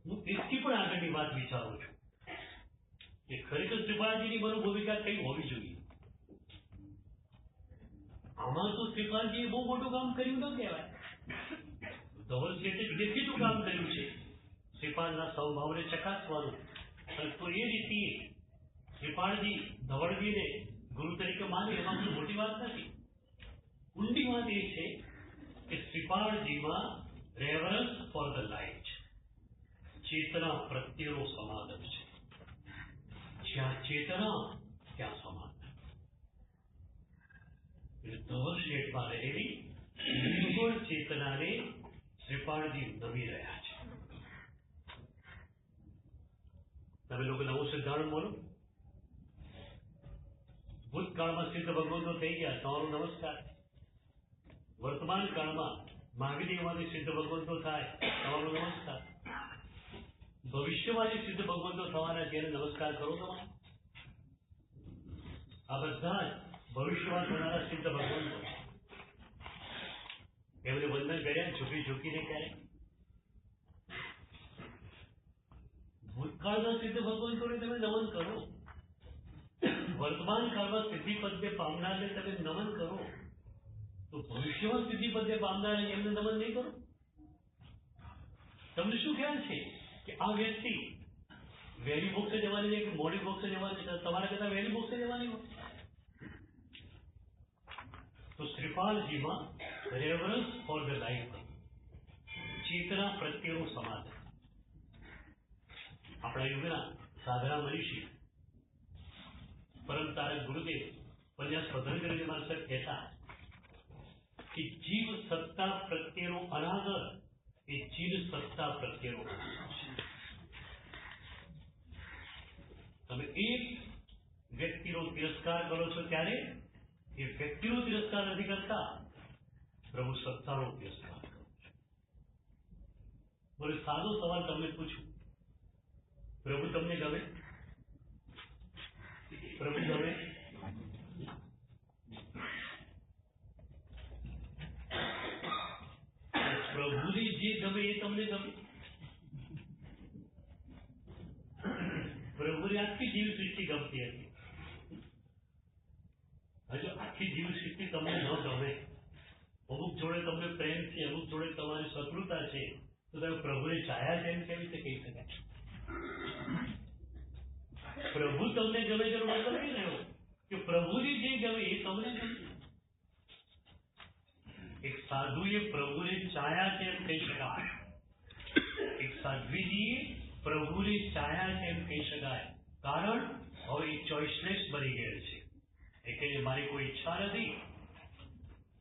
હું એકથી પણ આગળની વાત વિચારું છું કે ખરેખર શ્રીપાળજીની મનોભૂમિકા કઈ હોવી જોઈએ. આમાં તો શ્રીપાળજીએ બહુ મોટું કામ કર્યું ન કહેવાય. ધવલ શેઠે દેખીતું કામ કર્યું છે શ્રીપાળના સ્વભાવને ચકાસવાનું. અને તો એ રીતે શ્રીપાળજી ધવળજીને ગુરુ તરીકે માને એમાં કોઈ મોટી વાત નથી. ઊંડી વાત એ છે કે શ્રીપાળજીમાં રેવરન્સ ફોર ધ લાઇટ, ચેતના પ્રત્યેનો સમાગમ છે. જ્યાં ચેતના ત્યાં સમાગમ. ધવલ શેઠમાં રહેલી નિર્ગુણ ચેતનાને શ્રીપાળજી નમી રહ્યા છે. તમે લોકો નવું સિદ્ધાંત બોલો. ભૂતકાળમાં સિદ્ધ ભગવંતો થઈ ગયા, તમારો નમસ્કાર. વર્તમાન કાળમાં મહાવીરમાંથી સિદ્ધ ભગવંતો થાય, તમારો નમસ્કાર. ભવિષ્યમાં જે સિદ્ધ ભગવંતો થવાના છે એને નમસ્કાર કરો તમારે. આ બધા જ ભવિષ્યમાં થનારા સિદ્ધ ભગવંતો, એમને વંદન કર્યા ઝૂકીને. ક્યારે ભૂતકાળના સિદ્ધ ભગવંતોને તમે નમન કરો, વર્તમાન કાળમાં સિદ્ધિ પદને પામનારને તમે નમન કરો, તો ભવિષ્યમાં સિદ્ધિ પદને પામનાર એમને નમન નહીં કરો? તમને શું ખ્યાલ છે કે આ વ્યક્તિ વહેલી મોક્ષે જવાની છે કે મોડી મોક્ષે જવાની છે? તમારા કરતા વહેલી મોક્ષે જવાની હોય તો શ્રીપાલજીમાં રેવરન્સ ફોર ધ લાઈફ, ચેતના પ્રત્યેનું સમાધાન. આપણા યુગના સાધના મનીષી પરમ તારક ગુરુદેવ પન્યાસ પતંજલિ માસ્ટર કહેતા કે જીવ સત્તા પ્રત્યેનો અનાદર એ ચીર સત્તા પ્રત્યેનો અનાદર. તમે એક વ્યક્તિનો તિરસ્કાર કરો છો ત્યારે એ વ્યક્તિનો તિરસ્કાર નથી કરતા, પ્રભુ સત્તાનો તિરસ્કાર કરો છો. બોલે સાદો સવાલ તમને પૂછું, પ્રભુ તમને ગમે? પ્રભુ ગમે? પ્રભુને જે ગમે એ તમને ગમે? પ્રભુને આખી જીવ સૃષ્ટિ ગમતી હતી. હજુ આખી જીવ સૃષ્ટિ તમને ન ગમે, અમુક જોડે તમને પ્રેમ છે, અમુક જોડે તમારી શત્રુતા છે, તો તમે પ્રભુને ચાહ્યા છે એમ કેવી રીતે કહી શકાય? પ્રભુ તમને ગમે તેનો મતલબ એ રહ્યો કે પ્રભુને જે ગમે એ તમને ગમે. એક સાધુએ પ્રભુને ચાહ્યા છે એમ કહી શકાય, એક સાધ્વીજીએ પ્રભુને ચાહ્યા છે એમ કહી શકાય. કારણ હવે એ ચોઇસલેસ બની ગયેલ છે. એટલે મારી કોઈ ઈચ્છા નથી,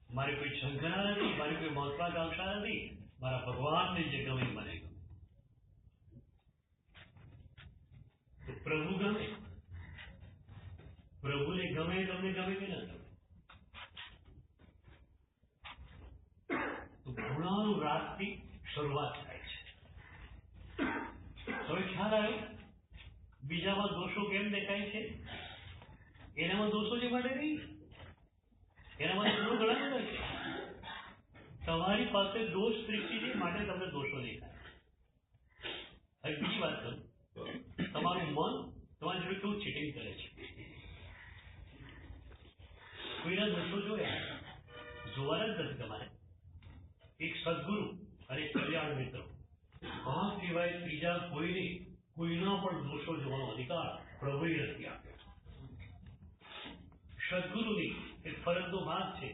મારી કોઈ ઝંખના નથી, મારી કોઈ મહત્વાકાંક્ષા નથી, મારા ભગવાનને જે ગમે મને ગમે. તો પ્રભુ ગમે, પ્રભુને ગમે તમને ગમે કે ના ગમે? તો ગુણાનુરાગથી શરૂઆત થાય છે. હવે ખ્યાલ આવ્યો બીજામાં દોષો કેમ દેખાય છે? એનામાં દોષો જે માટે નહીં, એનામાં દોષો ઘણા બધા છે. તમારી પાસે દોષ દૃષ્ટિ છે માટે તમને દોષો દેખાય. હવે બીજી વાત કરું, તમારું મન તમારી જોડે કેવું ચીટિંગ કરે છે. કોઈના દોષો જોયા જોવાના જ નથી તમારે. એક સદગુરુ અને એક કલ્યાણ મિત્ર, આ સિવાય ત્રીજા કોઈને કોઈના પણ દોષો જોવાનો અધિકાર પ્રભુએ નથી આપ્યો. સદગુરુની એક ફરજનો ભાગ છે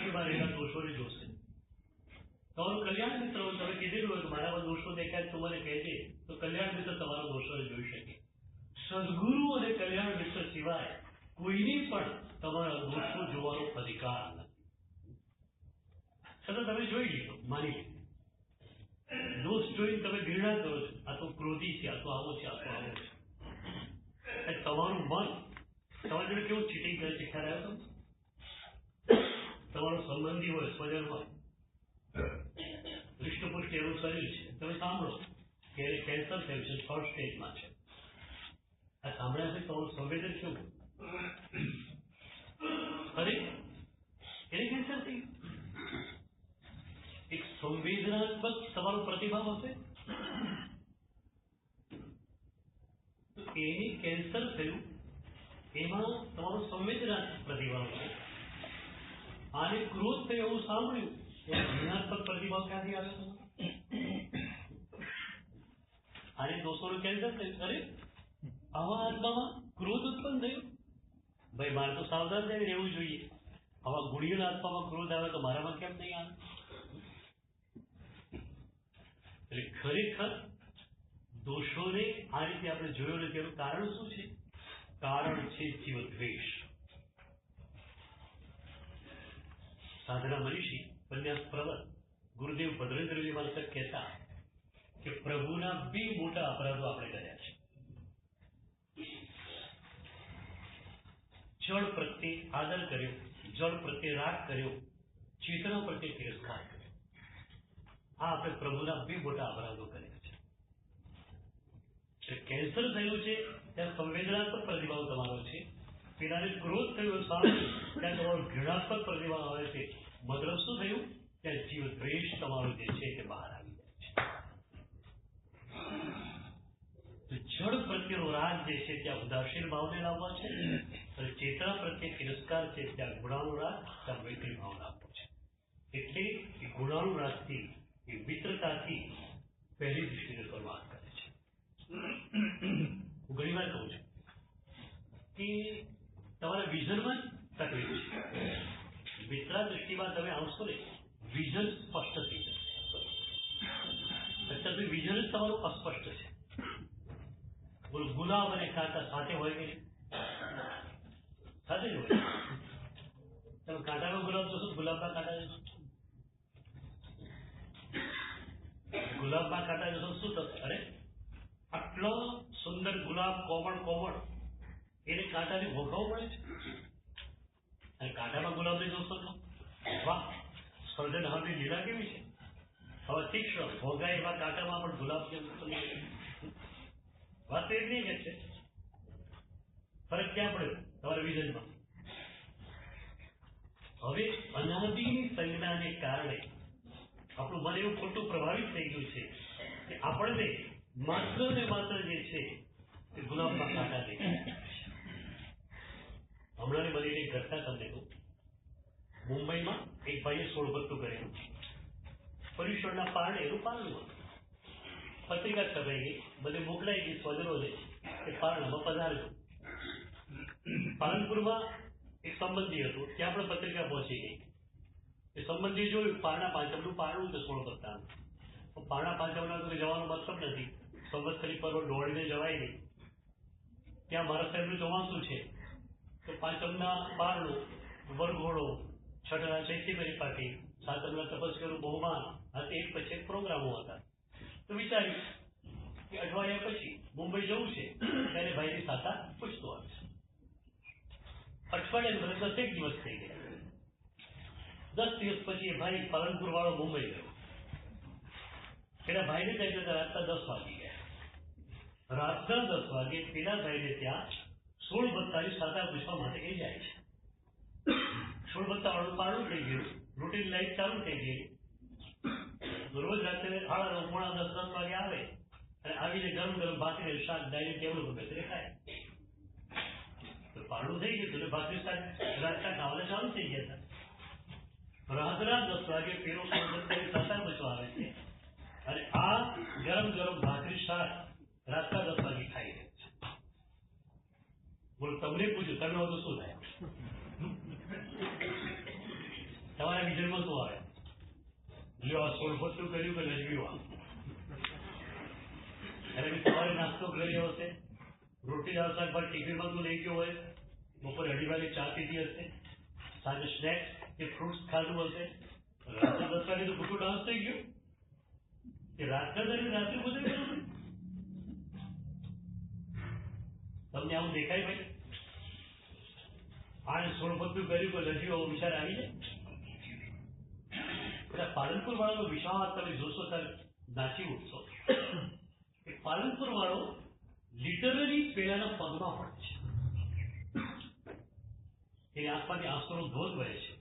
એમાં રહેલા દોષોને જોશે. તમારું કલ્યાણ મિત્ર હોય, તમે કીધેલું હોય કે મારામાં દોષો દેખાય તો મને કહેજે, તો કલ્યાણ મિત્ર તમારા દોષોને જોઈ શકે. સદગુરુ અને કલ્યાણ મિત્ર સિવાય કોઈને પણ તમારા દોષો જોવાનો અધિકાર નથી. છતાં તમે જોઈ લીધો, માની લીધો. દોષ જોઈને તમે ઘૃણા કરો છો, આ તો ક્રોધી છે, આ તો આવો છે, આ તો આવો છે. તમારું મન તમારી જોડે કેવું ચીટિંગ કરે છે ખ્યાલ આવ્યો? તમારો સંબંધી હોય, સ્વજન હોય, હૃષ્ટપુષ્ટ એવું શરીર છે, તમે સાંભળો કે એને કેન્સર થયું છે, 3rd સ્ટેજમાં છે. આ સાંભળ્યા છે તમારું સંવેદન કેવું? અરે એને કેન્સર થયું. એક સંવેદનાત્મક તમારો પ્રતિભાવ હશે તો એને કેન્સર થયું, એમાં તમારો સંવેદનાત્મક પ્રતિભાવ છે. આને ક્રોધ થયો એવું સાંભળ્યું, ભાવનાત્મક પ્રતિભાવ ક્યાંથી આવ્યો? આને દોષોનું કેન્સર થયું. અરે આવા આત્મામાં ક્રોધ ઉત્પન્ન થયો, ભાઈ મારે તો સાવધાન થઈને રહેવું જોઈએ. આવા ગુણીઓના આત્મામાં ક્રોધ આવે તો મારામાં કેમ નહીં આવે? એટલે ખરેખર દોષોને આ રીતે આપણે જોયો નથી. એનું કારણ શું છે? કારણ છે જીવ દ્વેષ. સાધના મનીષી પન્યાસ પ્રવર ગુરુદેવ ભદ્રેન્દ્રજી માલકર કહેતા કે પ્રભુના બે મોટા અપરાધો આપણે કર્યા છે. જળ પ્રત્યે આદર કર્યો, જળ પ્રત્યે રાગ કર્યો, ચેતના પ્રત્યે તિરસ્કાર કર્યો. આ આપણે પ્રભુના બે મોટા અપરાધો કર્યા છે. કેન્સર થયું છે ત્યાં સંવેદનાત્મક પ્રતિભાવ તમારો છે, પેલાને ક્રોધ થયો સામે ત્યાં તમારો ઘૃણાત્મક પ્રતિભાવ આવે છે. મતલબ શું થયું? ત્યાં જીવ દ્વેષ તમારો જે છે તે બહાર આવી જાય છે. જળ પ્રત્યેનો રાગ જે છે ત્યાં ઉદાસીન ભાવને લાવવા છે, અને ચેતના પ્રત્યે તિરસ્કાર છે ત્યાં ગુણાનુરાગ, ત્યાં મૈત્રી ભાવના આપવો છે. એટલે એ ગુણાનુરાગથી, એ મિત્રતાથી પહેલી દૃષ્ટિને શરૂઆત કરે છે. હું ઘણી વાર કહું છું કે તમારા વિઝનમાં તકલીફ છે. મિત્ર દૃષ્ટિમાં તમે આવશો ને, વિઝન સ્પષ્ટ થઈ જશે. અત્યારે વિઝન જ તમારું અસ્પષ્ટ છે. બોલો, ગુલાબ અને કાંટા સાથે હોય કે સાથે જ હોય? તમે કાંટાનો ગુલાબ જોશો, ગુલાબના કાંટા જોશો, ગુલાબના કાંટા જોશો શું થશે? અરે આટલો સુંદર ગુલાબ, કોમળ એને કાંટાને ભોગવવું પડે છે. અને કાંટામાં ગુલાબને જોશો તો વાહ, સર્જન હાલની લીલા કેવી છે. હવે તીક્ષ્ણ ભોગાય એવા કાંટામાં પણ ગુલાબ કેમ વાત એ નહીં કે છે. ફરક ક્યાં પડ્યો તમારા વિઝનમાં? હવે અનાદિની સંજ્ઞાને કારણે આપણું મન એવું ખોટું પ્રભાવિત થઈ ગયું છે કે આપણને માત્ર ને માત્ર જે છે તે ગુલાબમાં કાંટા દેખાય. હમણાં બનીને ઘટના તમને કહું. મુંબઈમાં એક ભાઈએ સોળભટ્ટું કરેલું, પર્યુષણના પારણે એનું પારણું હતું. પત્રિકા છપાઈ ગઈ, બધે મોકલાઈ ગઈ સ્વજનોને કે પારણામાં પધારજો. પાલનપુરમાં એક સંબંધી હતું, ત્યાં પણ પત્રિકા પહોંચી ગઈ. એ સંબંધી જોયું પારણા પાંચમનું પારણું છે સોળભટ્ટાનું. પારણા પાંચમના તો જવાનો મતલબ નથી, સંવત્સરી પર્વ દોડીને જવાય નહીં. ત્યાં મારા સાહેબનું ચોમાસું છે તો પાંચમના પારણું, વરઘોડો, છઠના ચૈત્ય પરિપાટી, સાતમના તપસ્વીનું બહુમાન, આ એક પછી એક પ્રોગ્રામો હતા. તો વિચાર્યું કે અઠવાડિયા પછી મુંબઈ જવું છે ત્યારે ભાઈની સાતા પૂછતો આવશે. અઠવાડિયા બદલે 10 દિવસ થઈ ગયા. 10 દિવસ પછી એ ભાઈ પાલનપુર વાળો મુંબઈ ગયો. પેલા ભાઈને કહી દેતા રાતના 10 વાગી ગયા. રાતના 10 વાગે પેલા ભાઈને ત્યાં સોળભટ્ટાની સાતા પૂછવા માટે એ જાય છે. સોળભટ્ટા વાળું પારણું થઈ ગયું, રૂટીન લાઈફ ચાલુ થઈ ગઈ. રોજ રાત્રે 9:30 પોણા 10 વાગે આવે અને આવીને ગરમ ભાખરી શાક ડાઇનિંગ ટેબલ ઉપર બેસીને ખાય. તો પારણું થઈ ગયું એટલે ભાખરી શાક રાતના ખાવાના ચાલુ થઈ ગયા હતા. રાત્રના 10 વાગે પેલો સોળભટ્ટાની સાતા પૂછવા આવે છે અને આ ગરમ ભાખરી શાક રાતના 10 વાગે ખાઈ રહે છે. બોલો, તમને પૂછ્યું તમે હો તો શું થાય? તમારા વિઝનમાં શું આવે? લ્યો, આ સોળભટ્ટું કર્યું કે લજવ્યું? એટલે સવારે નાસ્તો કર્યો હશે, રોટી દાળ શાક ભાત ટિફિનમાં તું લઈ ગયો હોય, બપોરે 2:30 વાગે ચા પીધી હશે, સાંજે સ્નેક્સ કે ફ્રૂટ્સ ખાધું હશે, રાત્રે 10 વાગે તો ખોટું ડાન્સ થઈ ગયું કે રાત્રે ગુજરી ગયું. તમને આવું દેખાય ભાઈ? આને સોળભટ્ટું કર્યું કે લજ્યું વિચાર આવી જાય. પાલનપુર વાળાનો વિશ્વાસ તમે જોશો ત્યારે નાચી ઉઠશો. પાલનપુર વાળો લિટરલી પેલાના પગમાં પડે છે. એની આસપાસની આંસુનો ધોધ વહે છે.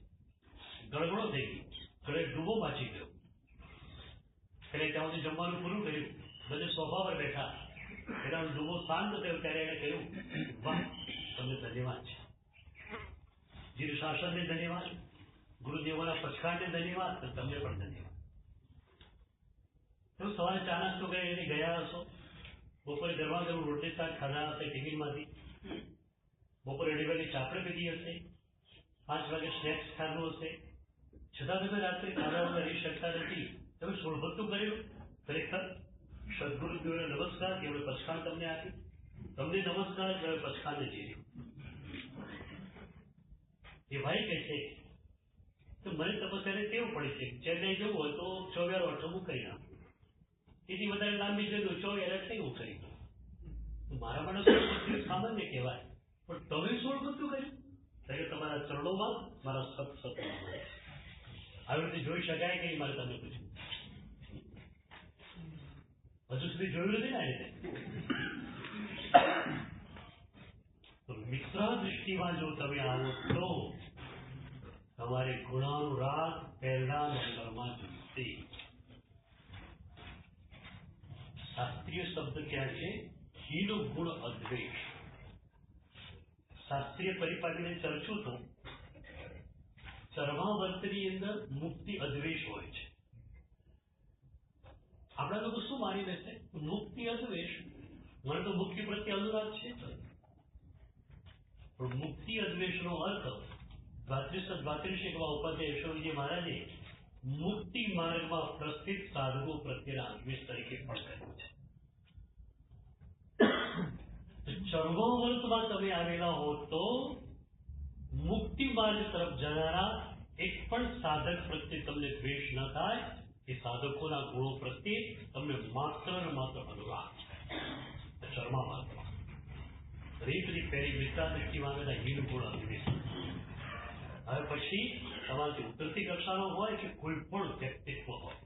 ગળગળો થઈ ગયો, ગળે ડૂબો બાચી ગયો. એટલે ત્યાં સુધી જમવાનું પૂરું કર્યું, બધે સોફા પર બેઠા, એના ડૂબો શાંત થયો ત્યારે એને કહ્યું, વાહ, તમને ધન્યવાદ છે. જીર શાસનને ધન્યવાદ, ગુરુદેવોના પછખાણને ધન્યવાદ, તમને પણ ધન્યવાદ. તમે સવારે ચા નાસ્તો કરીને ગયા હશો, બપોરે ગરમા ગરમ રોટલી શાક ખાધા હશે ટિફિનમાંથી, બપોરે 2:30 વાગે ચાપડે પીધી હશે, 5 વાગે સ્નેક્સ ખાધું હશે, છતાં તમે રાત્રે ખાધા કરી શકતા નથી. તમે સોળભટ્ટું કર્યું. ખરેખર સદગુરુદેવને નમસ્કાર, તેમણે પછખાણ તમને આપ્યું. તમને નમસ્કાર, તમે પછખાણને જીર્યું. એ ભાઈ કહે છે તો મને તપસ્યાને ટેવ પડી છે. ચેન્નાઈ જવું હોય તો 24 અઠો હું કરી નાખું. એથી વધારે લાંબી જતો 24 અઠ હું કરી દઉં. મારા માટે સામાન્ય કહેવાય, પણ તમે 16 બધું કર્યું ત્યારે તમારા ચરણોમાં મારા સત આવી રીતે જોઈ શકાય કે મારે તમને પૂછ્યું. હજુ સુધી જોયું નથી ને આ રીતે. તો મિત્ર દૃષ્ટિમાં જો તમે આવો તો તમારે ગુણાનુરાગ પહેલા નંબરમાં જોઈશે. શાસ્ત્રીય શબ્દ ક્યાં છે? હીન ગુણ અદ્વેષ. શાસ્ત્રીય પરિપાટીને ચર્ચું તો ચરમાવર્તની અંદર મુક્તિ અદ્વેષ હોય છે. આપણા લોકો શું માની લેશે? મુક્તિ અદ્વેષ, મને તો મુક્તિ પ્રત્યે અનુરાગ છે. પણ મુક્તિ અદ્વેષનો અર્થ દ્વાત્રિશેકમાં ઉપાધ્યાય યશોવિજય મહારાજે મુક્તિ માર્ગમાં પ્રસ્થિત સાધકો પ્રત્યેના અદ્વેષ તરીકે પણ કર્યું છે. ચરમાવર્તમાં તમે આવેલા હો તો મુક્તિ માર્ગ તરફ જનારા એક પણ સાધક પ્રત્યે તમને દ્વેષ ન થાય. એ સાધકોના ગુણો પ્રત્યે તમને માત્ર ને માત્ર અનુરાગ છે. ચરમાવર્તમાં રીતની પહેલી મિત્રા દૃષ્ટિમાં આવેલા હીન ગુણ અદ્વેષ. હવે પછી તમારી ઉતરતી કક્ષાનો હોય કે કોઈ પણ વ્યક્તિત્વ હોય,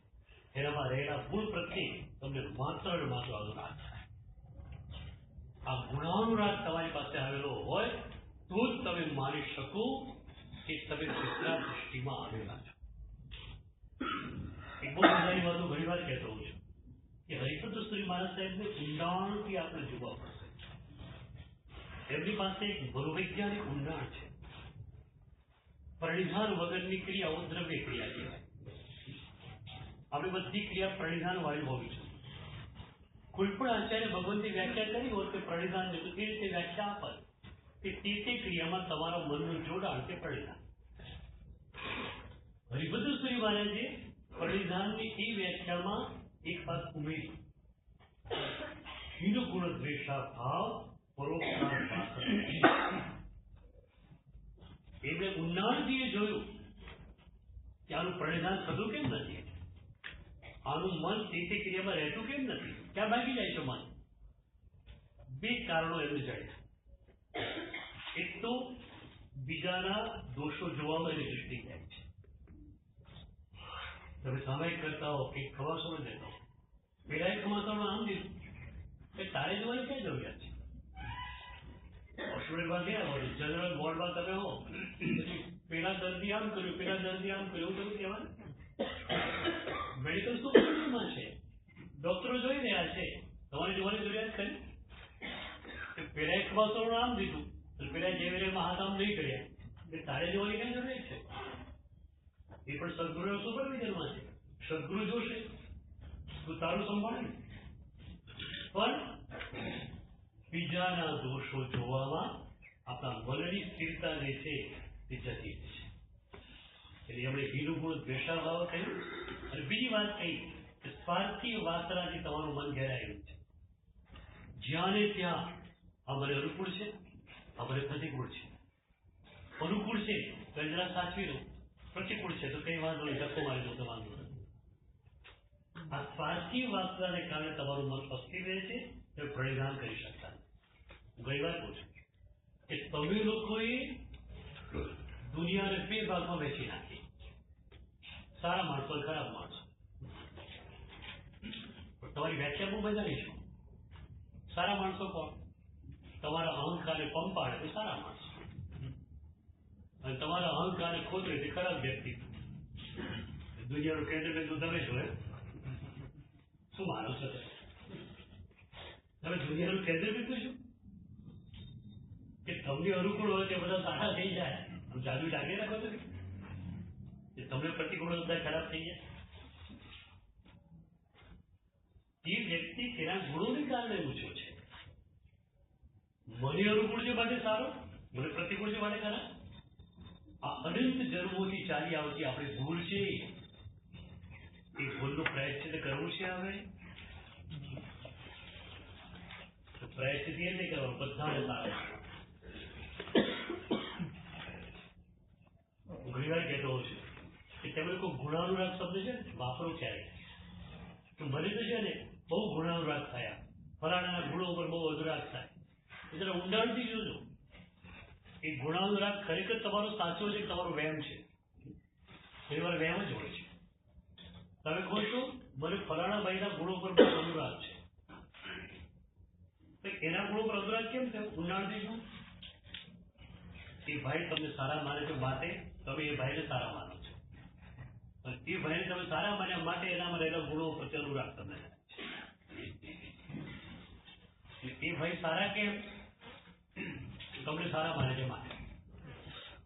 એનામાં રહેલા ગુણ પ્રત્યે તમને માત્ર ને માત્ર અનુરાગ થાય. આ ગુણાનુરાગ તમારી પાસે આવેલો હોય તો જ તમે માની શકો કે તમે મિત્રા દૃષ્ટિમાં આવેલા છો. એક બહુ મજાની વાતો ઘણી વાર કહેતો હોઉં છું કે હરિભદ્ર સ્તુરી મહારાજ સાહેબને ઊંડાણથી આપણે જોવા પડશે. એમની પાસે એક મનોવૈજ્ઞાનિક ઊંડાણ છે. પરિધાન વગરની ક્રિયાઓ દ્રવ્ય ક્રિયા કહેવાય. આપણે બધી ક્રિયા પરિધાન વાળી હોવી જોઈએ. કોઈ પણ આચાર્ય ભગવંતની વ્યાખ્યા કરી હોય કે પરિધાન એ રીતે વ્યાખ્યા આપે કે તે ક્રિયામાં તમારા મનનું જોડાણ કે પરિધાન. હરિભદ્ર સ્તુરી મહારાજે પરિધાનની એ વ્યાખ્યામાં એક વાત ઉમેરી. હીન ગુણ દ્વેષા ભાવ પરોપકાર વાસના. એમણે ઊંડાણથી જોયું કે આનું પરિધાન થતું કેમ નથી, આનું મન તે ક્રિયામાં રહેતું કેમ નથી, ક્યાં ભાગી જાય છે મન? બે કારણો એમને જડ્યા. એક તો બીજાના દોષો જોવામાં એની દૃષ્ટિ જાય છે. તમે સામાયિક કરતા હો કે ખવાસો દેતા હો, પેલા એક ખવાસાનું આમ દીધું કે તારે જોવાની ક્યાં જરૂરિયાત છે? હોસ્પિટલમાં ગયા હોય, જનરલ વોર્ડમાં તમે હો, પેલા દર્દી આમ કર્યું, પેલા દર્દી આમ કર્યું, એવું તમે કહેવાનું. મેડિકલ સુપરવિઝનમાં છે, ડોક્ટરો જોઈ રહ્યા છે, તમારે જોવાની જરૂરિયાત ખરી? પેલા એક ખવાસાનું આમ દીધું, પેલા જે વેલેમાં હાથ આમ નહીં કર્યા, એટલે તારે જોવાની ક્યાં જરૂરિયાત છે? એ પણ સદગુરુ સુપરવિઝનમાં છે. સદગુરુ જોશે તો તારું સંભાળે. પણ બીજાના દોષો જોવામાં આપણા મનની સ્થિરતા જે છે તે જતી છે. એટલે એમણે હીન ગુણ દ્વેષાભાવ કહ્યું. અને બીજી વાત કહી કે સ્વાર્થી વાસનાથી તમારું મન ઘેરાયેલું છે. જ્યાં ને ત્યાં આ મને અનુકૂળ છે, આ મને પ્રતિકૂળ છે. અનુકૂળ છે તો જરા સાચવી લો, પ્રતિકૂળ છે તો કઈ વાંધો નહીં, ધક્કો મારી દો તો વાંધો નથી. આ સ્વાર્થી વાસનાને કારણે તમારું મન અસ્થિર રહે છે, તે પરિણામ કરી શકતા નથી. હું ઘણી વાર પૂછું કે તમે લોકોએ દુનિયાને બે ભાગમાં વહેંચી નાખી, સારા માણસો અને ખરાબ માણસો. પણ તમારી વ્યાખ્યા બહુ મજાની છે. સારા માણસો કોણ? તમારા અહંકારને પંપાડે તે સારા માણસો, અને તમારા અહંકારને ખોતરે તે ખરાબ વ્યક્તિ. દુનિયાનું કેન્દ્ર બિંદુ તમે છો. શું માનો છો તમે દુનિયાનું કેન્દ્ર બિંદુ છો કે તમને અનુકૂળ હોય તે બધા સારા થઈ જાય? જાદુ લાગે રાખો છો કે તમને પ્રતિકૂળ બધા ખરાબ થઈ જાય? એ વ્યક્તિ તેના ગુણોને કારણે ઊંચો છે. મને અનુકૂળ છે માટે સારો, મને પ્રતિકૂળ છે માટે ખરાબ. આ અનંત જન્મોથી ચાલી આવતી આપણી ભૂલ છે. એ ભૂલનું પ્રાયશ્ચિત કરવું છે. હવે પ્રાયશ્ચિત એ નહીં કરવાનું, બધાને સારા. હું ઘણી વાર કહેતો હોઉં છું શબ્દ છે ને વાપરો ક્યારે તો મને તો છે ને બહુ ગુણાનુરાગ થયા, ફલાણાના ગુણો ઉપર બહુ અનુરાગ થાય. એટલે ઊંડાણથી જોજો એ ગુણાનુરાગ ખરેખર તમારો સાચો છે કે તમારો વહેમ છે. ઘણી વાર વહેમ જ હોય છે. તમે કહો છો મને ફલાણા ભાઈના ગુણો પર બહુ અનુરાગ છે, એના ગુણો પર અનુરાગ કેમ થયો? ઊંડાણથી શું એ ભાઈ તમને સારા માને છે માટે તમે એ ભાઈને સારા માનો છો, એ ભાઈને તમે સારા માન્યા માટે એનામાં રહેલા ગુણો પ્રત્યે અનુરાગ તમને. એ ભાઈ સારા કેમ? તમને સારા માને છે માટે.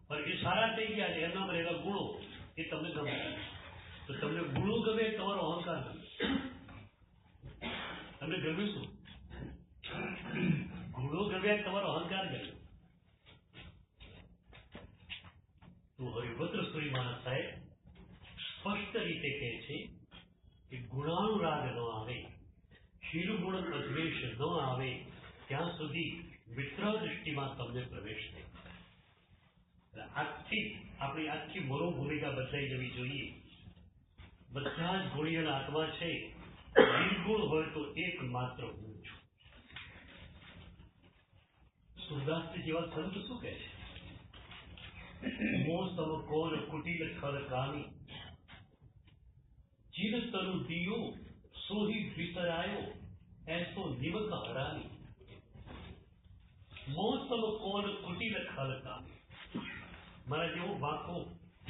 પણ એ સારા થઈ ગયા છે એનામાં રહેલા ગુણો એ તમને ગમે. તો તમને ગુણો ગમે તમારો અહંકાર ગમે. તમને ગમ્યું શું? ગુણો ગમ્યા તમારો અહંકાર ગમ્યો. તો હરિભદ્ર સુરી મહારાજ સાહેબ સ્પષ્ટ રીતે કહે છે કે ગુણાનુરાગ ન આવે, શીલગુણ અદ્વેષ ન આવે ત્યાં સુધી મિત્ર દૃષ્ટિમાં તમને પ્રવેશ નહીં. આપણી આખી મનોભૂમિકા બદલાઈ જવી જોઈએ. બધા જ ગુણિયલ આત્મા છે, નિર્ગુણ હોય તો એકમાત્ર હું છું. સુરદાસજી જેવા સંત શું કહે છે? મોહ સમ કોર કુટિલ ખર કામી, ચિર તરુ દિયો સોહી વિસરાયો એસો નિમક હરામી. મોહ સમ કોર કુટિલ ખર કામી, મારા જેવો વાંકો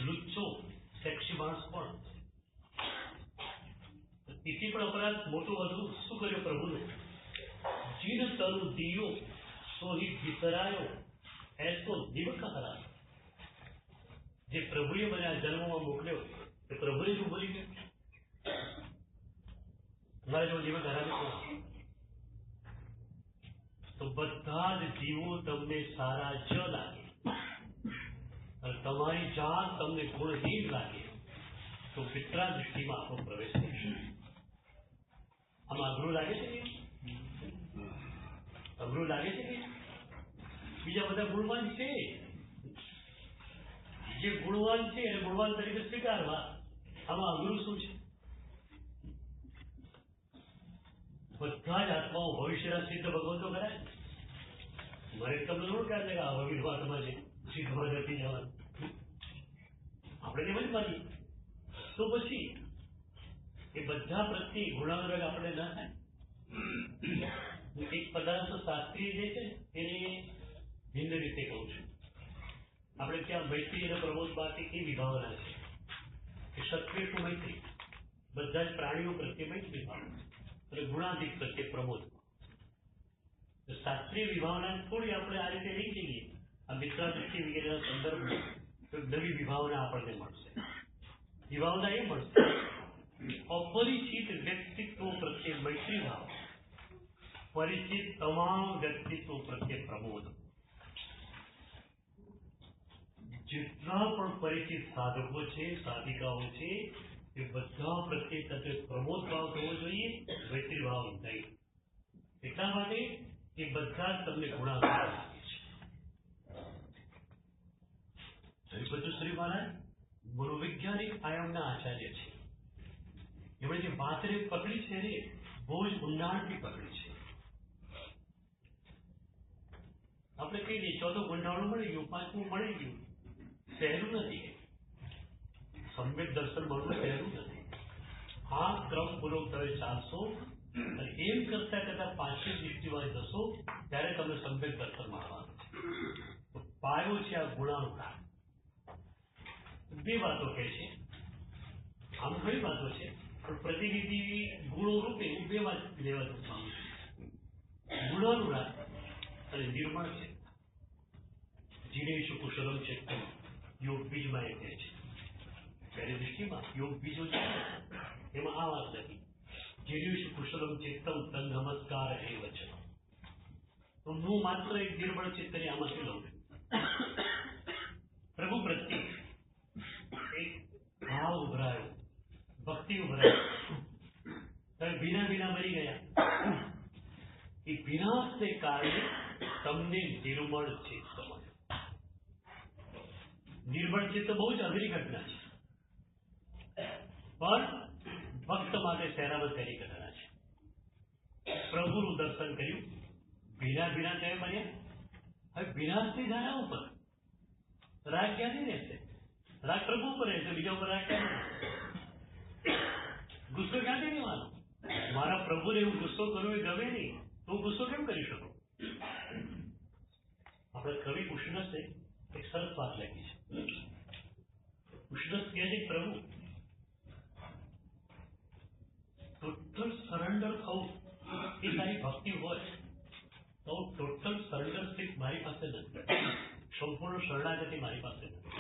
લુચ્ચો સેક્સી માણસ પણ તેથી પણ અપરાધ મોટો વધુ શું કર્યો પ્રભુને? ચિર તરુ દિયો સોહી વિસરાયો એસો નિમક હરામી. જે પ્રભુએ મને આ જન્મમાં મોકલ્યો એ પ્રભુએ શું બોલી ગયો? મારે જો જીવન હરામી કોણ? તો બધા જ જીવો તમને સારા જ લાગે અને તમારી જાત તમને ગુણહીન લાગે તો મિત્રા દૃષ્ટિમાં આપણો પ્રવેશ થશે. આમાં અઘરું લાગે છે? અઘરું લાગે છે કે બીજા બધા ગુણવાન છે, જે ગુણવાન છે એને ગુણવાન તરીકે સ્વીકારવા. આમાં અઘરું શું છે? બધા જ આત્માઓ ભવિષ્યના સિદ્ધ ભગવંતો કરાય. મારે તમને થોડું ખ્યાલ છે કે આ ભવિષ્ય આત્મા છે સિદ્ધમાં નથી જવાનું, આપણે એમ જ માનીએ. તો પછી એ બધા પ્રત્યે ગુણાનુરાગ આપણે ના થાય. એક પદાર્થ શાસ્ત્રીય જે છે એને ભિન્ન રીતે કહું છું. આપણે ત્યાં મૈત્રી અને પ્રમોદ બાકી એ વિભાવના છે કે ક્ષત્રિય ટુ મૈત્રી, બધા જ પ્રાણીઓ પ્રત્યે મૈત્રી ભાવ અને ગુણાધિક પ્રત્યે પ્રમોદ. શાસ્ત્રીય વિભાવના થોડી આપણે આ રીતે લઈ જઈએ આ મિત્રા દૃષ્ટિ વગેરેના સંદર્ભમાં તો નવી વિભાવના આપણને મળશે. વિભાવના એ મળશે અપરિચિત વ્યક્તિત્વ પ્રત્યે મૈત્રી ભાવ, પરિચિત તમામ વ્યક્તિત્વ પ્રત્યે પ્રમોદ. જેટલા પણ પરિચિત સાધકો છે, સાધિકાઓ છે, એ બધા પ્રત્યે તત્વે પ્રમોદ ભાવ થવો જોઈએ, મૈત્રી ભાવ નહીં. એટલા માટે એ બધા જ તમને ગુણાકાર લાગે છે. હરિભદ્ર શ્રી મહારાજ મનોવૈજ્ઞાનિક આયામના આચાર્ય છે. એમણે જે વાતને પકડી છે ને બહુ જ ઊંડાણથી પકડી છે. આપણે કહી દઈએ ચોથું ઊંડાણું મળી ગયું, પાંચમું મળી ગયું. સહેલું નથી. સમ્યક દર્શન મળવું સહેલું નથી. આ ક્રમ પૂર્વક તમે ચાલશો અને એમ કરતા કરતા પાંચમી દૃષ્ટિમાં જશો ત્યારે તમે સમ્યક દર્શન મળવાનું છે. તો પાયો છે આ ગુણાનુરાગ. બે વાતો કહે છે, આમ ઘણી વાતો છે પણ પ્રતિનિધિ ગુણો રૂપે હું બે વાત લેવા માંગુ છું. ગુણાનુરાગ અને નિર્મળ છે. જીનેશુ કુશલમ છે યોગ બીજમાં એ કહે છે. પહેલી દૃષ્ટિમાં યોગ બીજો છે એમાં આ વાત નથી. જીનેશુ કુશલમ ચિત્તમ તન નમસ્કાર એ વચન. તો હું માત્ર એક નિર્મળ ચિત્તને આમાંથી લઉં છું. પ્રભુ પ્રત્યે એક ભાવ ઉભરાયો, ભક્તિ ઉભરાયો. તમે ભીના ભીના મરી ગયા. એ વિનાશને કારણે તમને નિર્મળ ચિત્ત મળ્યું. નિર્મળ ચિત્ત બહુ જ અઘરી ઘટના છે, પણ ભક્ત માટે સહેરાવત કરી કરવાના છે. પ્રભુનું દર્શન કર્યું, ભીના ભીના તમે બન્યા. હવે ભીનાશથી જાણ્યા ઉપર રાગ ક્યાંથી રહેશે? રાગ પ્રભુ ઉપર રહેશે, બીજા ઉપર રાગ ક્યાંથી? ગુસ્સો ક્યાંથી લેવાનો? મારા પ્રભુને હું ગુસ્સો કરું એ ગમે નહીં, તો હું ગુસ્સો કેમ કરી શકું? આપણે કવિ ઉષ્ણસે એક સરસ વાત લખી છે. ઉષ્ણસ કહે છે, પ્રભુ ટોટલ સરેન્ડર થવું એ તારી ભક્તિ હોય તો ટોટલ સરેન્ડરશીપ મારી પાસે નથી, સંપૂર્ણ શરણાગતિ મારી પાસે નથી,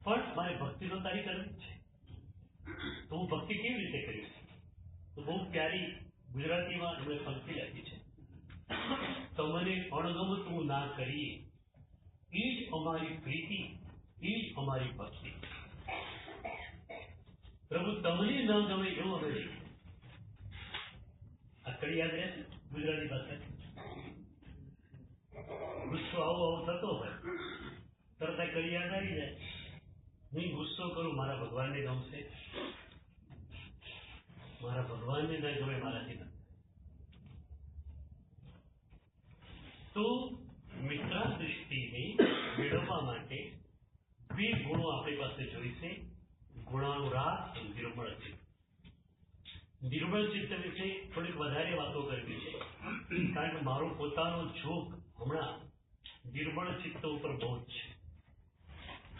પણ મારી ભક્તિ તો તારી કરવી છે. તો હું ભક્તિ કેવી રીતે કરીશ? તો બહુ પ્યારી ગુજરાતીમાં એમણે પંક્તિ લખી છે, તમને અણગમતું ના કરીએ એ જ અમારી પ્રીતિ, એ જ અમારી ભક્તિ. પ્રભુ તમને ન ગમે એવું અમે નહીં. આ કડી યાદ રહેશે ગુજરાતી ભાષા. ગુસ્સો આવો થતો હોય તરત આ કડી યાદ આવી જાય. હું ગુસ્સો કરું મારા ભગવાનને ગમશે, મારા ભગવાનને ન ગમે મારાથી ન. તો મિત્રા દૃષ્ટિને મેળવવા માટે બે ગુણો આપણી પાસે જોઈશે: ગુણાનુરાગ અને નિર્મળ ચિત્ત. નિર્મળ ચિત્ત વિશે થોડીક વધારે વાતો કરવી છે, કારણ કે મારો પોતાનો જોગ હમણાં નિર્મળ ચિત્ત ઉપર બહુ જ છે.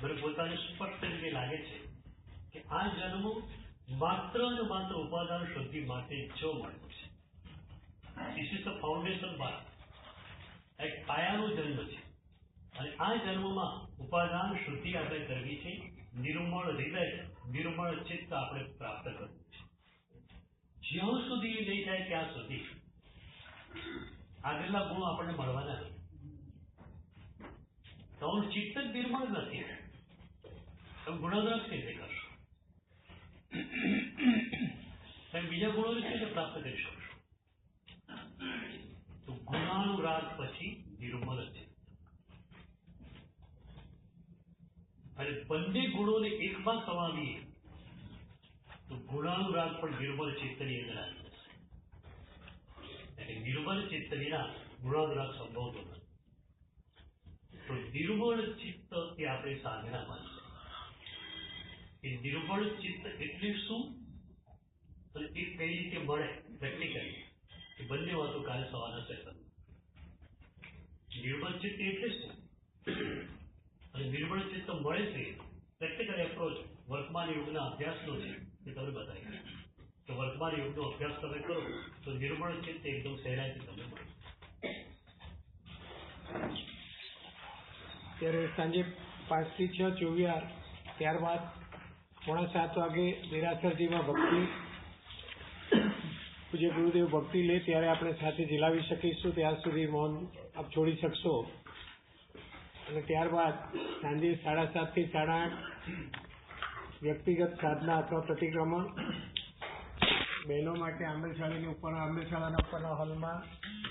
મને પોતાને સ્પષ્ટ રીતે લાગે છે કે આ જન્મ માત્ર અને માત્ર ઉપાદાન શુદ્ધિ માટે જો મળ્યો છે. ધીસ ઇઝ ધ ફાઉન્ડેશન બાર. એક પાયાનો જન્મ છે અને આ જન્મમાં ઉપાદાન શુદ્ધિ આપણે કરવી છે. નિર્મળ હૃદય, નિર્મળ ચિત્ત આપણે પ્રાપ્ત કરવું છે. જ્યાં સુધી નહીં થાય ત્યાં સુધી આગળના ગુણો આપણને મળવાના નથી. તમારું ચિત્ત જ નિર્મળ નથી, તમે ગુણાનુરાગ કઈ રીતે કરશો? તમે બીજા ગુણોને કઈ રીતે પ્રાપ્ત કરી શકશો? તો ગુણાનુરાગ પછી નિર્મળ ચિત્ત. અને બંને ગુણોને એકમાં સમાવીએ તો ગુણાનુરાગ પણ નિર્મળ ચિત્તની અંદર આવી જશે. એટલે નિર્મળ ચિત્ત વિના ગુણાનુરાગ સંભવતો નથી. તો નિર્મળ ચિત્ત એ આપણી સાધનામાં છે. એ નિર્મળ ચિત્ત એટલે શું અને એ કઈ રીતે મળે પ્રેક્ટિકલી, એ બંને વાતો કાલે સવારના સેશન. નિર્મળ ચિત્ત એટલે શું અને નિર્મળ ચિત્ત મળે છે પ્રેક્ટિકલ એપ્રોચ વર્તમાન યુગના અભ્યાસનો છે એ તમે બતાવી કે વર્તમાન યુગનો અભ્યાસ તમે કરો તો નિર્મળ ચિત્ત એકદમ સહેલાઈથી તમને મળે. ત્યારે સાંજે 5 થી 6 ચોવિહાર, ત્યારબાદ 6:45 વાગે દેરાસરજીમાં ભક્તિ, પૂજ્ય ગુરુદેવ ભક્તિ લે ત્યારે આપણે સાથે ઝીલાવી શકીશું. ત્યાર સુધી મૌન આપ છોડી શકશો. અને ત્યારબાદ સાંજે 7:30 થી 8:30 વ્યક્તિગત સાધના અથવા પ્રતિક્રમણ. બહેનો માટે આંબેલશાળાની ઉપરના આંબેલશાળાના ઉપરના હોલમાં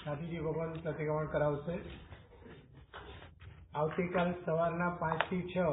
સાધુજી ભગવાનનું પ્રતિક્રમણ કરાવશે. આવતીકાલ સવારના 5 થી 6